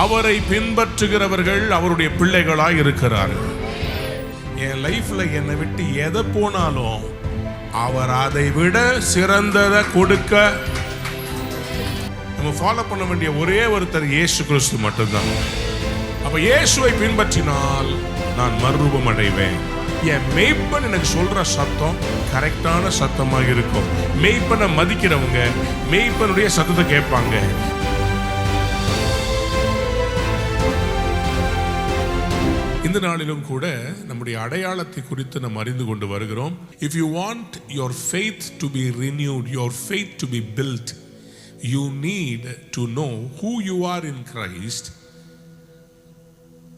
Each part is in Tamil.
அவரை பின்பற்றுகிறவர்கள் அவருடைய பிள்ளைகளாய் இருக்கிறார்கள். என் லைஃப்ல என்னை விட்டு எதை போனாலும் அவர் அதை விட சிறந்ததை கொடுக்க நம்ம ஃபாலோ பண்ண வேண்டிய ஒரே ஒருத்தர் இயேசு கிறிஸ்து மட்டும்தான். அப்ப இயேசுவை பின்பற்றினால் நான் மறுரூபம் அடைவேன். என் மெய்ப்பன் எனக்கு சொல்ற சத்தம் கரெக்டான சத்தமாக இருக்கும். மெய்ப்பனை மதிக்கிறவங்க மெய்ப்பனுடைய சத்தத்தை கேட்பாங்க. இந்த நாளிலும் கூட நம்முடைய அடையாளத்தை குறித்து நாம் அறிந்து கொண்டு வருகிறோம். If you want your faith to be renewed, your faith to be built, you need to know who you are in Christ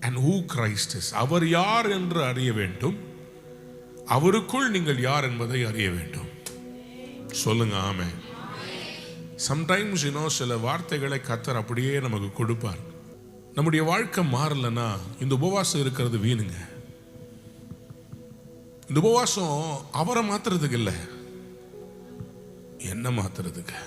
and who Christ is. அவர் யார் என்று அறிய வேண்டும், அவருக்குள் நீங்கள் யார் என்பதை அறிய வேண்டும். சொல்லுங்க ஆமென். சம்டைம்ஸ் சில வார்த்தைகளை கர்த்தர் அப்படியே நமக்கு கொடுப்பார். நம்முடைய வாழ்க்கை மாறலன்னா இந்த உபவாசம் இருக்கிறது வீணுங்க. இந்த உபவாசம் அவரை மாத்துறதுக்கு இல்லை, என்ன மாத்துறதுக்கு.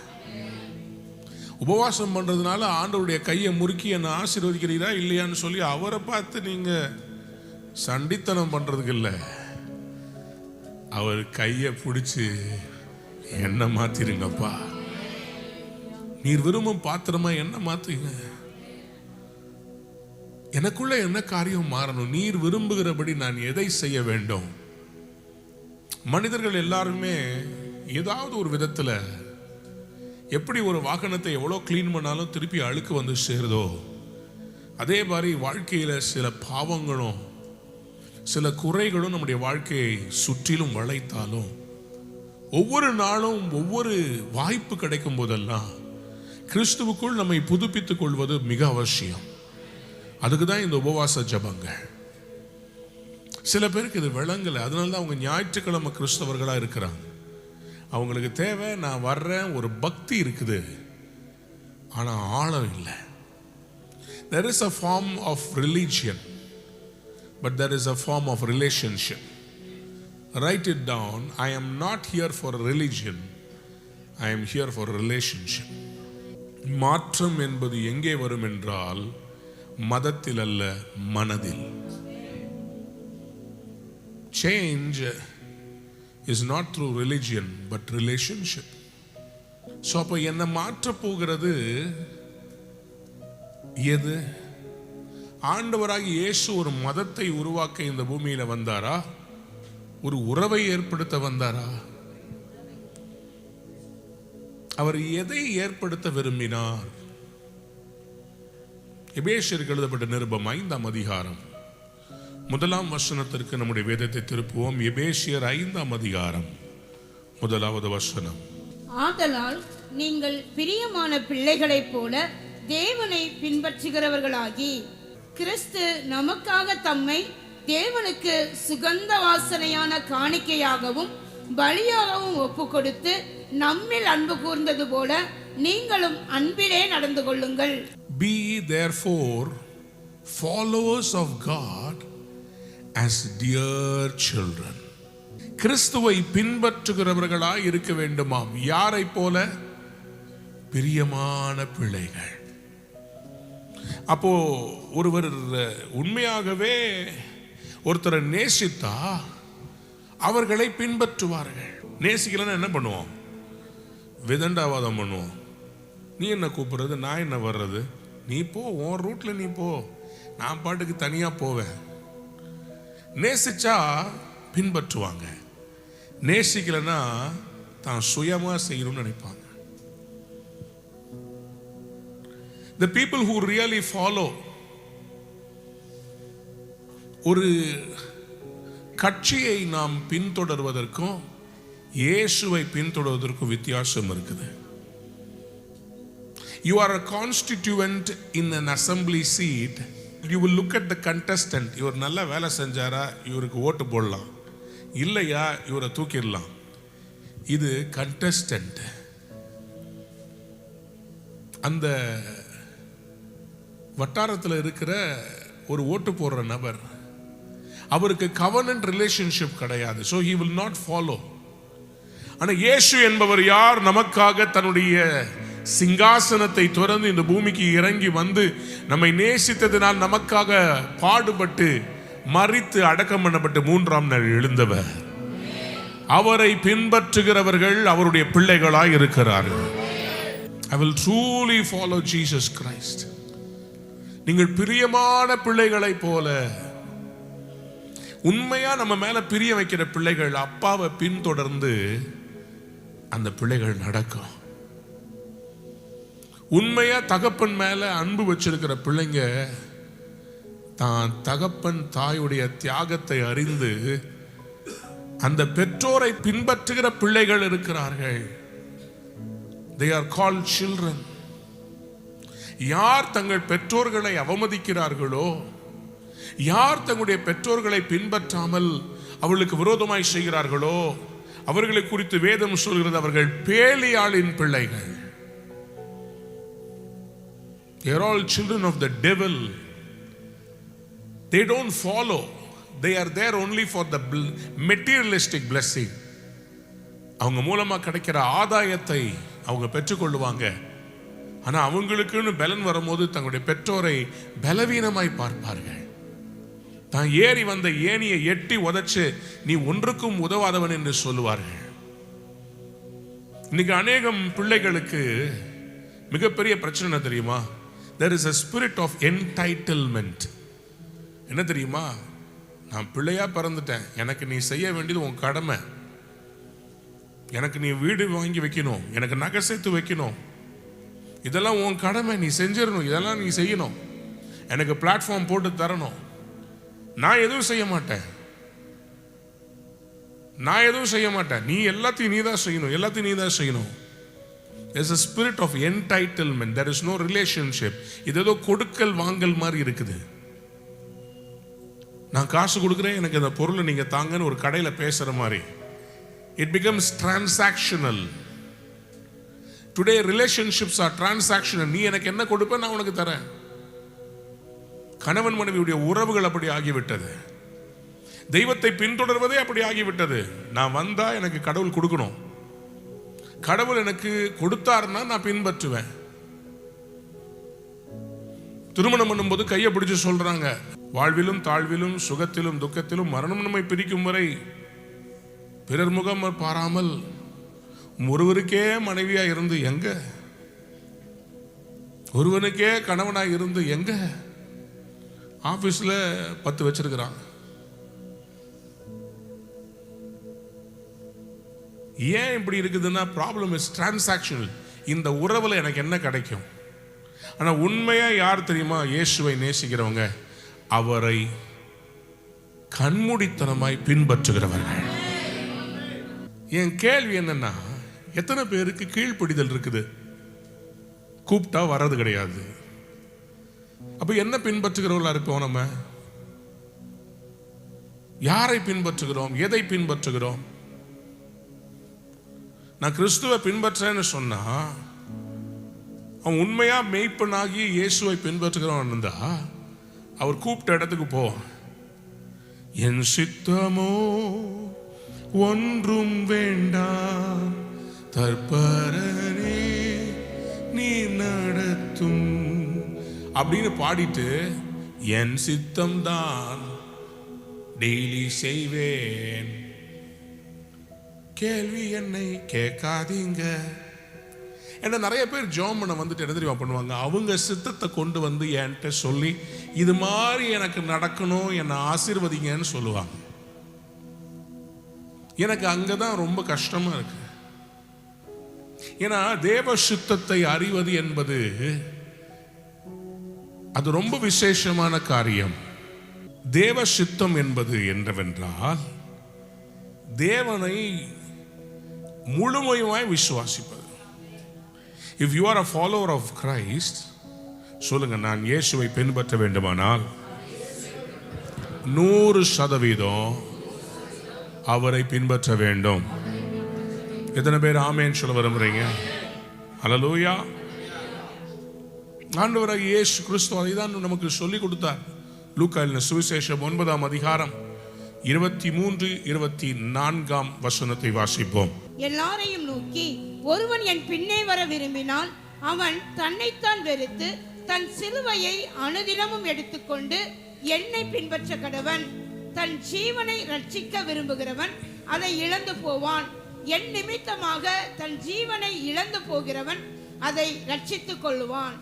உபவாசம் பண்றதுனால ஆண்டவருடைய கையை முறுக்கி என்ன ஆசீர்வதிக்கிறீரா இல்லையான்னு சொல்லி அவரை பார்த்து நீங்க சண்டித்தனம் பண்றதுக்கு இல்லை, அவர் கையை பிடிச்சு என்ன மாத்திருங்கப்பா, நீர் விரும்பும் பாத்திரமா என்ன மாத்துங்க, எனக்குள்ள என்ன காரியம் மாறணும், நீர் விரும்புகிறபடி நான் எதை செய்ய வேண்டும். மனிதர்கள் எல்லாருமே ஏதாவது ஒரு விதத்துல எப்படி ஒரு வாகனத்தை எவ்வளோ கிளீன் பண்ணாலும் திருப்பி அழுக்கு வந்து சேருதோ, அதே மாதிரி வாழ்க்கையில சில பாவங்களும் சில குறைகளும் நம்முடைய வாழ்க்கையை சுற்றிலும் வளைத்தாலும் ஒவ்வொரு நாளும் ஒவ்வொரு வாய்ப்பு கிடைக்கும் போதெல்லாம் கிறிஸ்துவுக்குள் நம்மை புதுப்பித்துக் கொள்வது மிக அவசியம். அதுக்கு தான் இந்த உபவாச ஜபங்கள். சில பேருக்கு இது விளங்கலை, அதனால தான் அவங்க ஞாயிற்றுக்கிழமை கிறிஸ்தவர்களாக இருக்கிறாங்க. அவங்களுக்கு தேவை நான் வர்றேன், ஒரு பக்தி இருக்குது, ஆனால் ஆழம் இல்லை. There is a form of religion, but there is a form of relationship. Write it down. I am not here for religion, I am here for relationship. மாற்றம் என்பது எங்கே வரும் என்றால் மதத்தில் அல்ல, மனதில். Change is not through religion but relationship. So அப்ப என்ன மாற்ற போகிறது எது? ஆண்டவராகிய இயேசு ஒரு மதத்தை உருவாக்க இந்த பூமியில வந்தாரா, ஒரு உறவை ஏற்படுத்த வந்தாரா? அவர் எதை ஏற்படுத்த விரும்பினார்? எபேசியருக்கு எழுதப்பட்ட நிருபம் 5ஆம் அதிகாரம் 1ஆம் வசனத்திற்கு நம்முடைய வேதத்தை திருப்புவோம். எபேசியர் 5ஆம் அதிகாரம் 1வது வசனம். ஆதலால் நீங்கள் பிரியமான பிள்ளைகளைப் போல தேவனை பின்பற்றுகிறவர்களாகி கிறிஸ்து நமக்காக தம்மை தேவனுக்கு சுகந்த வாசனையான காணிக்கையாகவும் பலியாகவும் ஒப்பு கொடுத்து நம்மில் அன்பு கூர்ந்தது போல நீங்களும் அன்பிலே நடந்து கொள்ளுங்கள். Be therefore followers of God as dear children. கிறிஸ்துவை பின்பற்றுகிறவர்களாய் இருக்க வேண்டுமாம். யாரை போல? பிரியமான பிள்ளைகள். அப்போ ஒருவர் உண்மையாகவே ஒருத்தரை நேசித்தா அவர்களை பின்பற்றுவார்கள். நேசிக்கலன்னா என்ன பண்ணுவோம்? விதண்டாவாதம் பண்ணுவோம். நீ என்ன கூப்பிடுறது, நான் என்ன வர்றது, நீ போ, உன் ரூட்ல நீ போ, நான் பாட்டுக்கு தனியா போவேன். நேசிச்சா பின்பற்றுவாங்க, நேசிக்கலன்னா தான் சுயமா செய்யணும்னு நினைப்பாங்க. The people who really follow, ஒரு கட்சியை நாம் பின்தொடர்வதற்கும் இயேசுவை பின்தொடர்வதற்கும் வித்தியாசம் இருக்குது. You are a constituent in an assembly seat. You will look at the contestant. இவர் நல்ல வேலை செஞ்சாரா, இவருக்கு ஓட்டு போடலாம், இல்லையா இவரை தூக்கிடலாம். இது கண்டஸ்டன்ட். அந்த வட்டாரத்தில் இருக்கிற ஒரு ஓட்டு போடுற நபர், அவருக்கு கவர்னன்ட் ரிலேஷன்ஷிப் கிடையாது. So he will not follow. ஆனால் இயேசு என்பவர் யார்? நமக்காக தன்னுடைய சிங்காசனத்தை துறந்து இந்த பூமிக்கு இறங்கி வந்து நம்மை நேசித்ததினால் நமக்காக பாடுபட்டு மரித்து அடக்கம் பண்ணப்பட்டு 3ஆம் நாள் எழுந்தவர். அவரை பின்பற்றுகிறவர்கள் அவருடைய பிள்ளைகளாய் இருக்கிறார்கள். I will truly follow Jesus Christ. நீங்கள் பிரியமான பிள்ளைகளை போல, உண்மையா நம்ம மேல பிரிய வைக்கிற பிள்ளைகள் அப்பாவை பின்தொடர்ந்து அந்த பிள்ளைகள் நடக்கும். உண்மையா தகப்பன் மேல அன்பு வச்சிருக்கிற பிள்ளைங்க தான் தகப்பன் தாயுடைய தியாகத்தை அறிந்து அந்த பெற்றோரை பின்பற்றுகிற பிள்ளைகள் இருக்கிறார்கள். They are called children. யார் தங்கள் பெற்றோர்களை அவமதிக்கிறார்களோ, யார் தங்களுடைய பெற்றோர்களை பின்பற்றாமல் அவர்களுக்கு விரோதமாய் செய்கிறார்களோ, அவர்களை குறித்து வேதம் சொல்கிறது அவர்கள் பேலியாளின் பிள்ளைகள். They are all children of the devil. They don't follow. They are there only for the materialistic blessing. அவங்க மூலமா கிடைக்கிற ஆதாயத்தை அவங்க பெற்றுக்கொள்ளுவாங்க. ஆனா அவங்களுக்குன்னு பலன் வரும்போது தங்களுடைய பெற்றோரை பலவீனமாய் பார்ப்பார்கள். தான் ஏறி வந்த ஏணியை எட்டி உதைச்சு நீ ஒன்றுக்கும் உதவாதவன் என்று சொல்லுவார்கள். இன்னைக்கு அநேகம் பிள்ளைகளுக்கு மிகப்பெரிய பிரச்சனை தெரியுமா? There is a spirit of entitlement. என்ன தெரியுமா? நான் பிள்ளையா பிறந்துட்டேன், எனக்கு நீ செய்ய வேண்டியது உன் கடமை, எனக்கு நீ வீடு வாங்கி வைக்கணும், எனக்கு நகை சேர்த்து வைக்கணும், இதெல்லாம் உன் கடமை, நீ செஞ்சிடணும், இதெல்லாம் நீ செய்யணும், எனக்கு பிளாட்ஃபார்ம் போட்டு தரணும். நான் எதுவும் செய்ய மாட்டேன், நீ எல்லாத்தையும் நீ தான் செய்யணும். There's a spirit of entitlement. There is no relationship. இது ஏதோ கொடுக்கல் வாங்கல் மாதிரி இருக்குது. நான் காசு கொடுக்குறேன், எனக்கு அந்த பொருளை நீங்க தாங்கன்னு ஒரு கடையில பேசுற மாதிரி. It becomes transactional. Today relationships are transactional. நீ எனக்கு என்ன கொடுப்ப, நான் உனக்கு தரேன். கணவன் மனைவியுடைய உறவுகள் அப்படி ஆகிவிட்டது. தெய்வத்தை பின்தொடர்வதே அப்படி ஆகிவிட்டது. நான் வந்தா எனக்கு கடவுள் கொடுக்கணும், கடவுள் எனக்கு கொடுத்தாருன்னா நான் பின்பற்றுவேன். திருமணம் பண்ணும்போது கையை பிடிச்சு சொல்றாங்க, வாழ்விலும் தாழ்விலும் சுகத்திலும் துக்கத்திலும் மரணம் நம்மை பிரிக்கும் வரை பிறர் முகம் பாராமல் ஒருவருக்கே மனைவியா இருந்து எங்க, ஒருவனுக்கே கணவனாய் இருந்து எங்க, ஆபீஸ்ல 10 வச்சிருக்கிறான். ஏன் இப்படி இருக்குதுன்னா ப்ராப்ளம் இஸ் டிரான்சாக்ஷனல். இந்த உறவுல எனக்கு என்ன கிடைக்கும்? ஆனா உண்மையா யார் தெரியுமா? இயேசுவை நேசிக்கிறவங்க, அவரை கண்மூடித்தனமாய் பின்பற்றுகிறவர்கள். என் கேள்வி என்னன்னா, எத்தனை பேருக்கு கீழ்ப்படிதல் இருக்குது? கூப்பிட்டா வர்றது கிடையாது. அப்ப என்ன பின்பற்றுகிறவர்களா இருப்போம்? நம்ம யாரை பின்பற்றுகிறோம்? எதை பின்பற்றுகிறோம்? நான் கிறிஸ்துவை பின்பற்றேன்னு சொன்னா, அவன் உண்மையா மெய்ப்பனாகி இயேசுவை பின்பற்றுகிறவன் இருந்தா அவர் கூப்பிட்ட இடத்துக்கு போ. என் சித்தமோ ஒன்றும் வேண்டாம், தற்பரனே நீ நடத்தும் அப்படின்னு பாடிட்டு என் சித்தம் தான் டெய்லி செய்வேன். கேள்வி என்னை கேட்காதீங்க. ஏன்னா நிறைய பேர் ஜெபம் பண்ண வந்துட்டு என்ன தெரியுமா பண்ணுவாங்க? அவங்க சித்தத்தை கொண்டு வந்து என்கிட்ட சொல்லி இது மாதிரி எனக்கு நடக்கணும், என்னை ஆசீர்வதிங்கன்னு சொல்லுவாங்க. எனக்கு அங்கதான் ரொம்ப கஷ்டமா இருக்கு. ஏன்னா தேவ சித்தத்தை அறிவது என்பது அது ரொம்ப விசேஷமான காரியம். தேவ சித்தம் என்பது என்னவென்றால் தேவனை முழுமையாய் விசுவாசிப்பது. If you are a follower of Christ, சொல்லுங்க, நான் இயேசுவை பின்பற்ற வேண்டுமானால் 100% அவரை பின்பற்ற வேண்டும். எத்தனை பேர் ஆமென் சொல்ல விரும்புறீங்க? ஹல்லேலூயா. ஆண்டவராகிய இயேசு கிறிஸ்து அதைதான் நமக்கு சொல்லிக் கொடுத்தார். லூக்கா எழுதின சுவிசேஷம் 9ஆம் அதிகாரம் 23, 24 வசனத்தை வாசிப்போம். எல்லாரையும் நோக்கி, ஒருவன் என் பின்னே வர விரும்பினால் அவன் தன்னைத்தான் வெறுத்து தன் சிலுவையை அனுதினமும் எடுத்துக்கொண்டு என்னை பின்பற்ற கடவன். தன் ஜீவனை ரட்சிக்க விரும்புகிறவன் அதை இழந்து போவான். என் நிமித்தமாக தன் ஜீவனை இழந்து போகிறவன் அதை ரட்சித்துக் கொள்ளுவான்.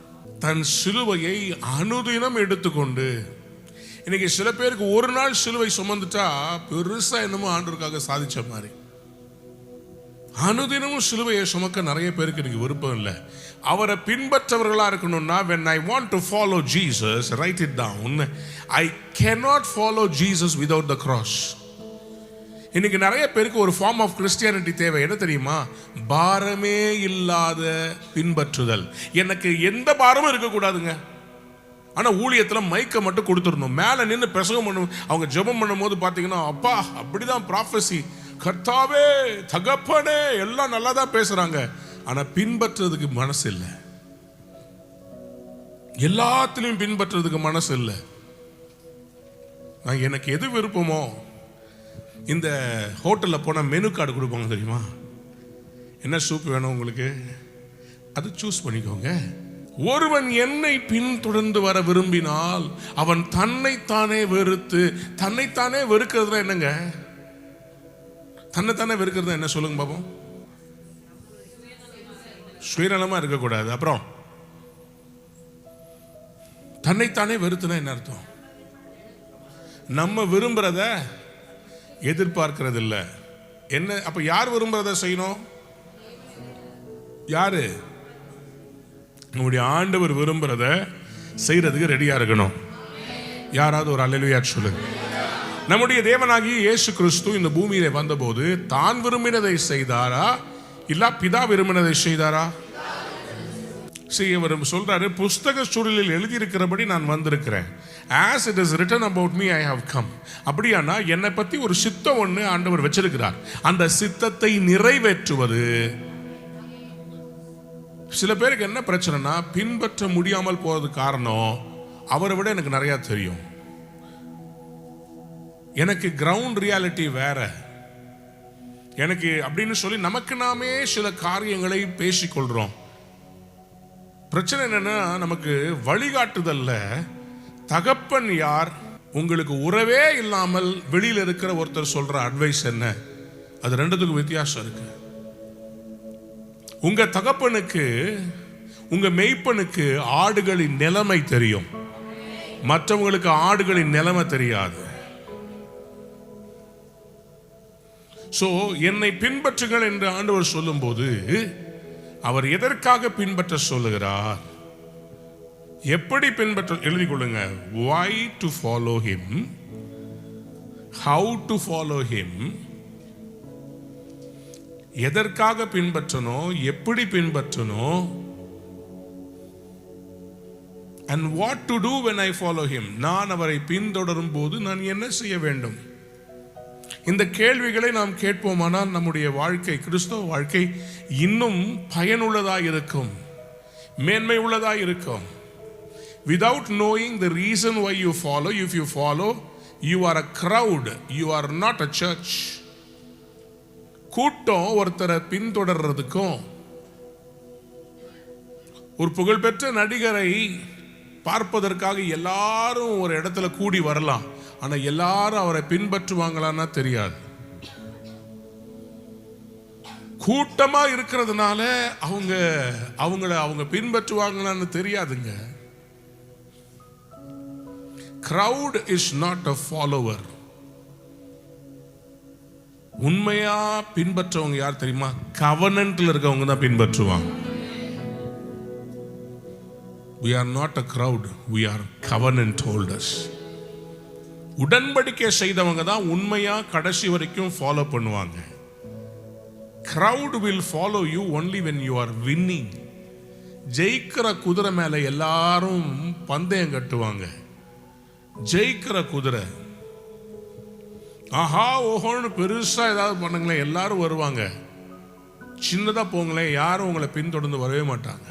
தன் சிலுவையை அனுதினம் எடுத்துக்கொண்டு. இன்னைக்கு சில பேருக்கு ஒரு நாள் சிலுவை சுமந்துட்டா பெருசா என்னமோ ஆண்டவருக்காக சாதிச்ச மாதிரி. அனுதினமும் சிலுவையை சுமக்க நிறைய பேருக்கு இன்னைக்கு விருப்பம் இல்லை. அவரை பின்பற்றவர்களா இருக்கணும்னா, when I want to follow Jesus, write it down, I cannot follow Jesus without the cross. இன்னைக்கு நிறைய பேருக்கு ஒரு ஃபார்ம் ஆஃப் கிறிஸ்டியானிட்டி தேவை. என்ன தெரியுமா? பாரமே இல்லாத பின்பற்றுதல். எனக்கு எந்த பாரமும் இருக்கக்கூடாதுங்க. ஆனா ஊழியத்துல மைக்க மட்டும் கொடுத்துடணும். மேல நின்று பிரசங்கம் பண்ணும். அவங்க ஜெபம் பண்ணும் போது பாத்தீங்கன்னா, அப்பா அப்படிதான் ப்ராஃபஸி, கர்த்தாவே, தகப்பனே, எல்லாம் நல்லா தான் பேசுறாங்க. ஆனா பின்பற்றுறதுக்கு மனசு இல்லை. எல்லாத்திலையும் பின்பற்றுறதுக்கு மனசு இல்லை. நான் எனக்கு எது விருப்பமோ, இந்த ஹோட்டல்ல போனா மெனு கார்டு கொடுப்பாங்க தெரியுமா? என்ன சூப் வேணும் உங்களுக்கு, அது சூஸ் பண்ணிக்கோங்க. ஒருவன் என்னை பின்தொடர்ந்து வர விரும்பினால் அவன் தன்னைத்தானே வெறுத்து. தன்னைத்தானே வெறுக்கிறதுனா என்னங்க? தன்னைத்தானே வெறுக்கிறது என்ன சொல்லுங்க பாப்போம். சுயநலமா இருக்கக்கூடாது. அப்புறம் தன்னைத்தானே வெறுத்துனா என்ன அர்த்தம்? நம்ம விரும்புறத எதிர்பார்க்கிறது இல்லை. என்ன அப்ப யார் விரும்புறத செய்யணும்? யாரு? நம்முடைய ஆண்டவர் விரும்புறத செய்யறதுக்கு ரெடியா இருக்கணும். யாராவது ஒரு அல்லேலூயா சொல்லுங்க. நம்முடைய தேவனாகிய இயேசு கிறிஸ்து இந்த பூமியிலே வந்தபோது தான் விரும்பினதை செய்தாரா, இல்ல பிதா விரும்பினதை செய்தாரா? அவர் சொல்றாரு, புஸ்தக சூழலில் எழுதியிருக்கிறபடி நான் வந்திருக்கிறேன். As it is written about me, I have come. அப்படியானா என்னை பத்தி ஒரு சித்தம் ஒன்று ஆண்டவர் வச்சிருக்கிறார். அந்த சித்தத்தை நிறைவேற்றுவது. சில பேருக்கு என்ன பிரச்சனைனா, பின்பற்ற முடியாமல் போறது காரணம், அவரை விட எனக்கு நிறைய தெரியும், எனக்கு கிரவுண்ட் ரியாலிட்டி வேற, எனக்கு அப்படின்னு சொல்லி நமக்கு நாமே சில காரியங்களை பேசிக்கொள்றோம். பிரச்சனை என்னன்னா, நமக்கு வழிகாட்டுதல்ல தகப்பன் யார், உங்களுக்கு உறவே இல்லாமல் வெளியில் இருக்கிற ஒருத்தர் சொல்ற அட்வைஸ் என்ன, அது ரெண்டுத்துக்கும் வித்தியாசம் இருக்கு. உங்க தகப்பனுக்கு, உங்க மெய்ப்பனுக்கு ஆடுகளின் நிலைமை தெரியும், மற்றவங்களுக்கு ஆடுகளின் நிலைமை தெரியாது. சோ என்னை பின்பற்றுங்கள் என்று ஆண்டவர் சொல்லும் போது அவர் எதற்காக பின்பற்ற சொல்லுகிறார், எப்படி பின்பற்ற எழுதி கொள்ளுங்க. why to follow him, how to follow him, எதற்காக பின்பற்றணும், எப்படி பின்பற்றணும், and what to do when I follow him, நான் அவரை பின்தொடரும் போது நான் என்ன செய்ய வேண்டும். இந்த கேள்விகளை நாம் கேட்போமானால் நம்முடைய வாழ்க்கை, கிறிஸ்தவ வாழ்க்கை இன்னும் பயனுள்ளதாக இருக்கும், மேன்மை உள்ளதாக இருக்கும். Without knowing the reason why you follow, if you follow, you are a crowd, you are not a church. கூட்டம் ஒருத்தரை பின்தொடர்றதுக்கும், ஒரு புகழ்பெற்ற நடிகரை பார்ப்பதற்காக எல்லாரும் ஒரு இடத்துல கூடி வரலாம், ஆனா எல்லாரும் அவரை பின்பற்றுவாங்களான்னா தெரியாது. கூட்டமா இருக்கிறதுனால அவங்க பின்பற்றுவாங்களான்னு தெரியாதுங்க. crowd is not a follower. உண்மையா பின்பற்றவங்க யார் தெரியுமா? கவனன்ட்ல இருக்கவங்க தான் பின்பற்றுவாங்க. we are not a crowd, we are covenant holders. உடன்படிக்கை செய்தவங்க தான் உண்மையா கடைசி வரைக்கும் ஃபாலோ பண்ணுவாங்க. crowd will follow you only when you are winning. ஜெயிக்கிற குதிரை மேல எல்லாரும் பந்தயம் கட்டுவாங்க. ஜெயிக்கிற குதிரை ஆஹா ஓஹோன்னு பெருசா ஏதாவது பண்ணுங்களேன், எல்லாரும் வருவாங்க. சின்னதா போங்களேன், யாரும் உங்களை பின்தொடர்ந்து வரவே மாட்டாங்க.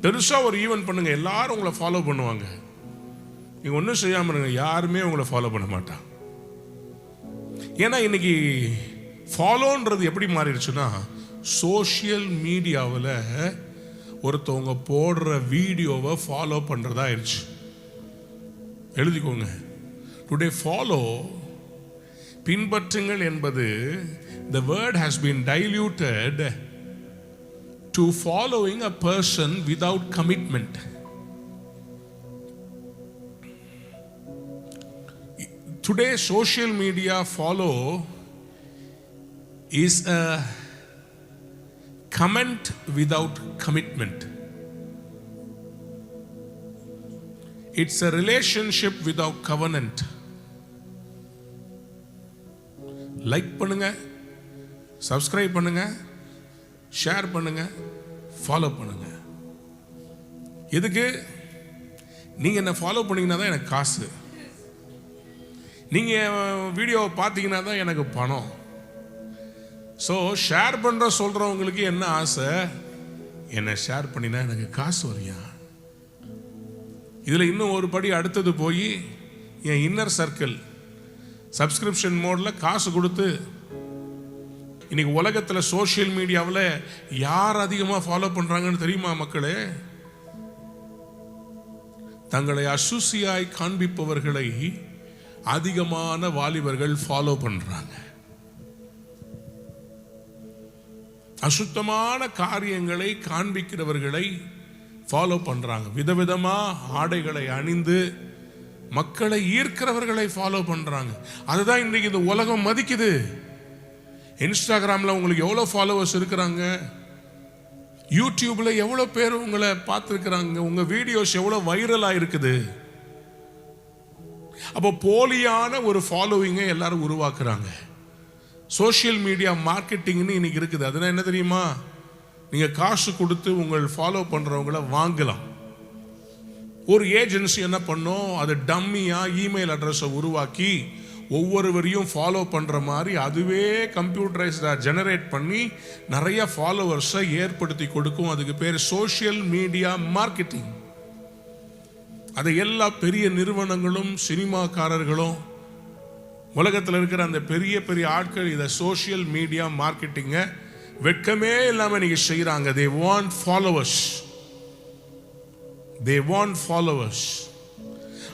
பெருசா ஒரு ஈவென்ட் பண்ணுங்க, எல்லாரும் உங்களை ஃபாலோ பண்ணுவாங்க. நீங்க ஒன்றும் செய்யாம இருங்க, யாருமே உங்களை ஃபாலோ பண்ண மாட்டாங்க. ஏன்னா இன்னைக்கு ஃபாலோன்றது எப்படி மாறிடுச்சுன்னா, சோஷியல் மீடியாவில் ஒருத்தவங்க போடுற வீடியோவை ஃபாலோ பண்ணுறதா ஆயிடுச்சு. எழுதிக்கோங்க. டுடே ஃபாலோ, பின்பற்றுங்கள் என்பது the word has been diluted to following a person without commitment. Today social media follow is a comment without commitment. It's a relationship without covenant. Like பண்ணுங்க, சப்ஸ்கிரைப் பண்ணுங்க, ஷேர் பண்ணுங்க, ஃபாலோ பண்ணுங்க. எதுக்கு? நீங்க என்ன ஃபாலோ பண்ணீங்கன்னா தான் எனக்கு காசு, நீங்க வீடியோவை பார்த்தீங்கன்னா தான் எனக்கு பணம். ஸோ ஷேர் பண்ற சொல்றவங்களுக்கு என்ன ஆசை? என்ன ஷேர் பண்ணினா எனக்கு காசு வரையா. இதில் இன்னும் ஒரு படி அடுத்தது போய் என் இன்னர் சர்க்கிள் சப்ஸ்கிரிப்ஷன் மோடில் காசு கொடுத்து, இன்னைக்கு உலகத்தில் சோஷியல் மீடியாவில் யார் அதிகமாக ஃபாலோ பண்ணுறாங்கன்னு தெரியுமா மக்களே? தங்களை அசுசியாய் காண்பிப்பவர்களை அதிகமான வாலிபர்கள் ஃபாலோ பண்ணுறாங்க. அசுத்தமான காரியங்களை காண்பிக்கிறவர்களை ஃபாலோ பண்ணுறாங்க. விதவிதமாக ஆடைகளை அணிந்து மக்களை ஈர்க்கிறவர்களை ஃபாலோ பண்ணுறாங்க. அதுதான் இன்றைக்கு இந்த உலகம் மதிக்குது. இன்ஸ்டாகிராமில் உங்களுக்கு எவ்வளோ ஃபாலோவர்ஸ் இருக்கிறாங்க, யூடியூப்ல எவ்வளோ பேர் உங்களை பார்த்துருக்குறாங்க, உங்கள் வீடியோஸ் எவ்வளோ வைரலாக இருக்குது. அப்போ போலியான ஒரு ஃபாலோவிங்கை எல்லாரும் உருவாக்குறாங்க. சோஷியல் மீடியா மார்க்கெட்டிங்னு இன்னைக்கு இருக்குது. அதனால் என்ன தெரியுமா? நீங்கள் காசு கொடுத்து உங்கள் ஃபாலோ பண்ணுறவங்கள வாங்கலாம். ஒரு ஏஜென்சி என்ன பண்ணும், அது டம்மியாக இமெயில் அட்ரஸை உருவாக்கி ஒவ்வொருவரையும் ஃபாலோ பண்ணுற மாதிரி அதுவே கம்ப்யூட்டரைஸ்டாக ஜெனரேட் பண்ணி நிறைய ஃபாலோவர்ஸை ஏற்படுத்தி கொடுக்கும். அதுக்கு பேர் சோஷியல் மீடியா மார்க்கெட்டிங். அதை எல்லா பெரிய நிறுவனங்களும் சினிமாக்காரர்களும் உலகத்தில் இருக்கிற அந்த பெரிய பெரிய ஆட்கள் இதை சோஷியல் மீடியா மார்க்கெட்டிங்கை வெட்கமே இல்லாமல் நீங்கள் செய்கிறாங்க. they want followers.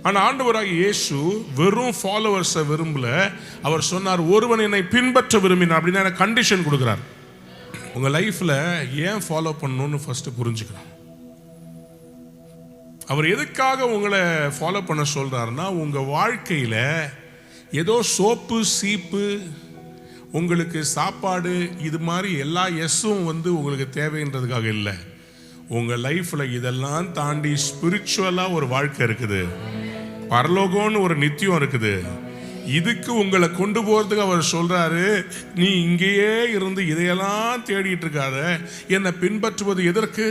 ஆனால் ஆண்டவராகிய இயேசு வெறும் ஃபாலோவர்ஸை விரும்பல. அவர் சொன்னார், ஒருவன் என்னை பின்பற்ற விரும்பினார் அப்படின்னா எனக்கு கண்டிஷன் கொடுக்குறார். உங்கள் லைஃப்பில் ஏன் ஃபாலோ பண்ணணும்னு ஃபர்ஸ்ட் புரிஞ்சுக்கணும். அவர் எதுக்காக உங்களை ஃபாலோ பண்ண சொல்றாருன்னா, உங்கள் வாழ்க்கையில் ஏதோ சோப்பு சீப்பு உங்களுக்கு சாப்பாடு இது மாதிரி எல்லா எஸ்ஸும் உங்களுக்கு தேவைன்றதுக்காக இல்லை. உங்கள் லைஃப்பில் இதெல்லாம் தாண்டி ஸ்பிரிச்சுவலாக ஒரு வாழ்க்கை இருக்குது, பரலோகம்னு ஒரு நித்தியம் இருக்குது. இதுக்கு உங்களை கொண்டு போகிறதுக்கு அவர் சொல்கிறாரு, நீ இங்கேயே இருந்து இதையெல்லாம் தேடிட்டு இருக்காத, என்னை பின்பற்றுவது எதற்கு?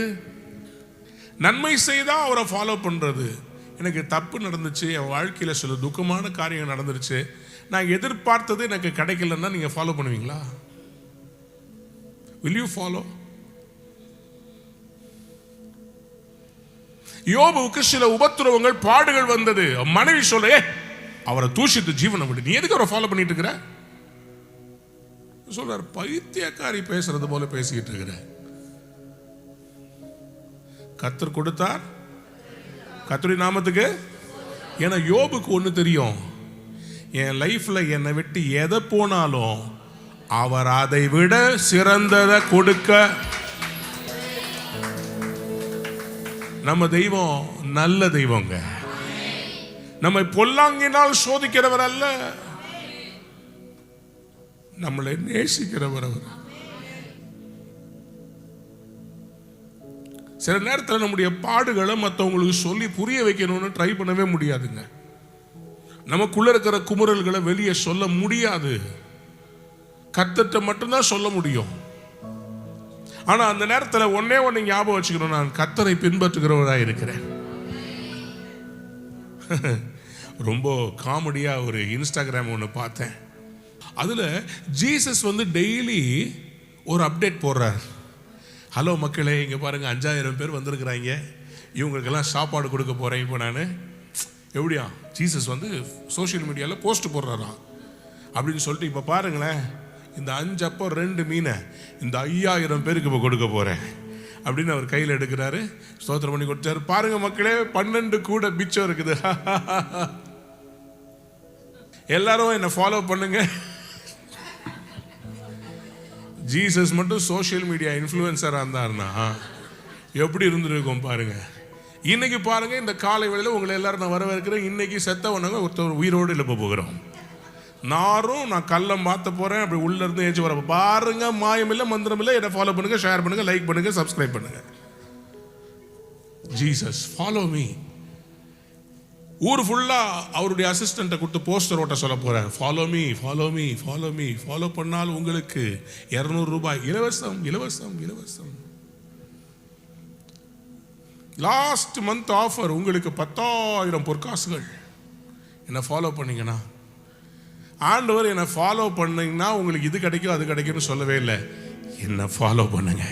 நன்மை செய்தால் அவரை ஃபாலோ பண்ணுறது. எனக்கு தப்பு நடந்துச்சு, என் வாழ்க்கையில் சில துக்கமான காரியம் நடந்துருச்சு, நான் எதிர்பார்த்தது எனக்கு கிடைக்கலன்னா நீங்கள் ஃபாலோ பண்ணுவீங்களா? will you follow? யோபுவுக்கு சில உபத்திரவங்கள் பாடுகள் வந்தது. மனைவி சொல்ல, அவரை தூஷித்து ஜீவனை விடு, நீ எதுக்கு அவரை ஃபாலோ பண்ணிட்டு இருக்கிற? சொல்றார், பைத்தியக்காரி பேசுறது போல பேசிக்கிட்டு இருக்கிற. கர்த்தர் கொடுத்தார், கர்த்தருடைய நாமத்துக்கு. ஏன்னா யோபுக்கு ஒன்று தெரியும், என் லைஃப்ல என்னை விட்டு எதை போனாலும் அவர் அதை விட சிறந்ததை கொடுக்க. நம்ம தெய்வம் நல்ல தெய்வங்க. நம்மை பொல்லாங்கினால் சோதிக்கிறவர் அல்ல, நம்மளை நேசிக்கிறவர் அவர். சில நேரத்தில் நம்முடைய பாடுகளை மற்றவங்களுக்கு சொல்லி புரிய வைக்கணும்னு ட்ரை பண்ணவே முடியாதுங்க. நமக்குள்ள இருக்கிற குமுறல்களை வெளியே சொல்ல முடியாது, கர்த்தர்ட்ட மட்டும்தான் சொல்ல முடியும். ஆனா அந்த நேரத்தில் ஒன்னே ஒன்று ஞாபகம் வச்சுக்கணும், நான் கர்த்தரை பின்பற்றுகிறவராக இருக்கிறேன். ரொம்ப காமெடியா ஒரு இன்ஸ்டாகிராம் ஒன்று பார்த்தேன். அதுல ஜீசஸ் டெய்லி ஒரு அப்டேட் போடுறார். ஹலோ மக்களே, இங்கே பாருங்க 5000 பேர் வந்திருக்கிறாங்க, இவங்களுக்கெல்லாம் சாப்பாடு கொடுக்க போகிறேன். இப்போ நான் எப்படியா ஜீசஸ் சோஷியல் மீடியாவில் போஸ்ட் போடுறாராம் அப்படின்னு சொல்லிட்டு, இப்போ பாருங்களேன் இந்த 5 அப்போ 2 மீனை இந்த 5000 பேருக்கு இப்போ கொடுக்க போகிறேன் அப்படின்னு அவர் கையில் எடுக்கிறாரு. ஸ்தோத்திரம் பண்ணி கொடுத்தாரு. பாருங்க மக்களே, 12 கூட மிச்சம் இருக்குது. எல்லாரும் என்னை ஃபாலோ பண்ணுங்க. ஜீசஸ் மட்டும் சோஷியல் மீடியா இன்ஃப்ளூயன்சராக இருந்தாருன்னா எப்படி இருந்துருக்கும் பாருங்க. இன்னைக்கு பாருங்க, இந்த காலை வேளையில் உங்களை எல்லாரும் நான் வரவேற்கிறேன். இன்னைக்கு செத்தவனங்க ஒருத்தர் உயிரோடு எழுப்ப போகிறோம். நான் கல்லை மாற்ற போகிறேன். அப்படி உள்ளேருந்து ஏச்சு வர பாருங்க. மாயம் இல்லை, மந்திரம் இல்லை. என்னை ஃபாலோ பண்ணுங்க, ஷேர் பண்ணுங்க, லைக் பண்ணுங்க, சப்ஸ்கிரைப் பண்ணுங்க. Jesus follow me. ஊர் ஃபுல்லாக அவருடைய அசிஸ்டண்ட்டை கொடுத்து போஸ்டர் ஓட்ட சொல்ல போகிறார். Follow me, follow me, follow me. Follow பண்ணால் உங்களுக்கு 200 ரூபாய் இலவசம், இலவசம், இலவசம். லாஸ்ட் மந்த் ஆஃபர் உங்களுக்கு 10,000 பொற்காசுகள். என்னை ஃபாலோ பண்ணீங்கன்னா, ஆண்டவர் என்னை ஃபாலோ பண்ணீங்கன்னா உங்களுக்கு இது கிடைக்கும் அது கிடைக்கும்னு சொல்லவே இல்லை. என்னை ஃபாலோ பண்ணுங்க.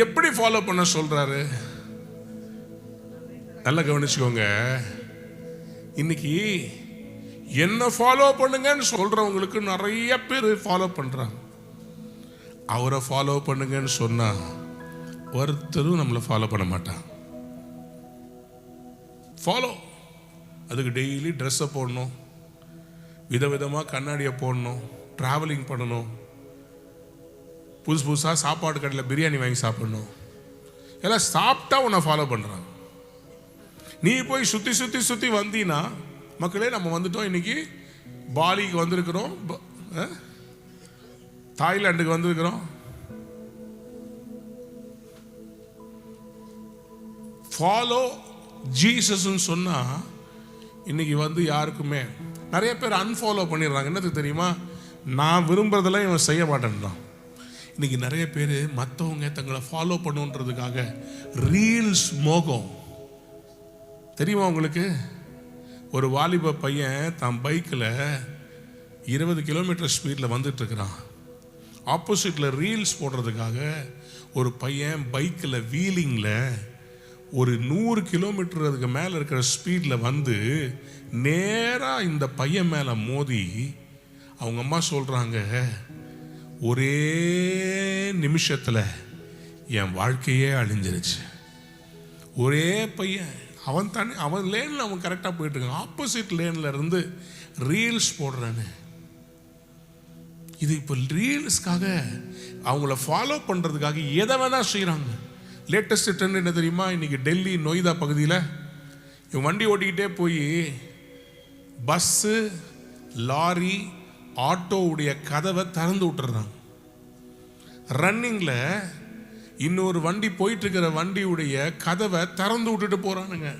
எப்படி ஃபாலோ பண்ண சொல்றாரு? நல்லா கவனிச்சுக்கோங்க. இன்னைக்கு என்ன ஃபாலோ பண்ணுங்கன்னு சொல்றவங்களுக்கு நிறைய பேர் ஃபாலோ பண்றாங்க. அவரை ஃபாலோ பண்ணுங்கன்னு சொன்னா ஒருத்தரும் நம்மளை ஃபாலோ பண்ண மாட்டான். ஃபாலோ, அதுக்கு டெய்லி ட்ரெஸ்ஸை போடணும், விதவிதமாக கண்ணாடியை போடணும், ட்ராவலிங் பண்ணணும், புதுசாக சாப்பாடு கடையில் பிரியாணி வாங்கி சாப்பிடணும். எல்லாம் சாப்பிட்டா உன்னை ஃபாலோ பண்ணுறாங்க. நீ போய் சுற்றி சுற்றி சுற்றி வந்தீங்கன்னா, மக்களே நம்ம வந்துட்டோம். இன்னைக்கு பாலிக்கு வந்திருக்கிறோம், தாய்லாண்டுக்கு வந்திருக்கிறோம். ஃபாலோ ஜீசஸ்ன்னு சொன்னா இன்னைக்கு யாருக்குமே நிறைய பேர் அன்ஃபாலோ பண்ணிடுறாங்க. என்னதுக்கு தெரியுமா? நான் விரும்புறதெல்லாம் இவன் செய்ய மாட்டேன்றான். இன்னைக்கு நிறைய பேர் மற்றவங்க தங்களை ஃபாலோ பண்ணுன்றதுக்காக ரீல்ஸ் மோகம். தெரியுமா உங்களுக்கு? ஒரு வாலிப பையன் தன் பைக்கில் 20 கிலோமீட்டர் ஸ்பீடில் வந்துட்டு இருக்கிறான். ஆப்போசிட்டில் ரீல்ஸ் போடுறதுக்காக ஒரு பையன் பைக்கில் வீலிங்கில் ஒரு 100 கிலோமீட்டர் அதுக்கு மேலே இருக்கிற ஸ்பீடில் வந்து நேராக இந்த பையன் மேலே மோதி அவங்க அம்மா சொல்கிறாங்க, ஒரே நிமிஷத்தில் என் வாழ்க்கையே அழிஞ்சிருச்சு. ஒரே பையன், அவன் லேனில் அவன் கரெக்டாக போயிட்டு இருக்கான், ஆப்போசிட் லேனில் இருந்து ரீல்ஸ் போடுறான்னு. இது இப்போ ரீல்ஸ்க்காக அவங்கள ஃபாலோ பண்ணுறதுக்காக எதை வேணால் செய்கிறாங்க. லேட்டஸ்ட் ட்ரெண்ட் என்ன தெரியுமா? இன்னைக்கு டெல்லி நொய்தா பகுதியில் இவன் வண்டி ஓட்டிக்கிட்டே போய் பஸ்ஸு, லாரி, ஆட்டோவுடைய கதவை திறந்து விட்டுறாங்க. ரன்னிங்கில் இன்னொரு வண்டி போயிட்டு இருக்கிற வண்டியுடைய கதவை திறந்து விட்டுட்டு போறானுங்க.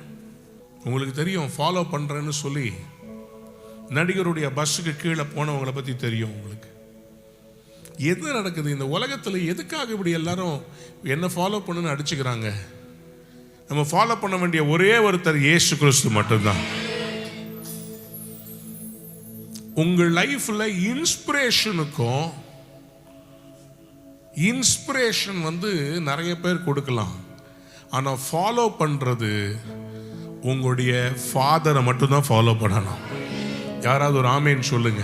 உங்களுக்கு தெரியும், ஃபாலோ பண்றேன்னு சொல்லி நடிகருடைய பஸ்ஸுக்கு கீழே போனவங்களை பத்தி தெரியும் உங்களுக்கு. எது நடக்குது இந்த உலகத்தில்? எதுக்காக இப்படி எல்லாரும் என்ன ஃபாலோ பண்ணுன்னு அடிச்சுக்கிறாங்க? நம்ம ஃபாலோ பண்ண வேண்டிய ஒரே ஒருத்தர் இயேசு கிறிஸ்து மட்டும்தான். உங்கள் லைஃப்ல இன்ஸ்பிரேஷனுக்கும் இன்ஸ்பிரேஷன் நிறைய பேர் கொடுக்கலாம். ஆனால் ஃபாலோ பண்ணுறது உங்களுடைய ஃபாதரை மட்டும்தான் ஃபாலோ பண்ணணும். யாராவது ஒரு ஆமேன்னு சொல்லுங்க.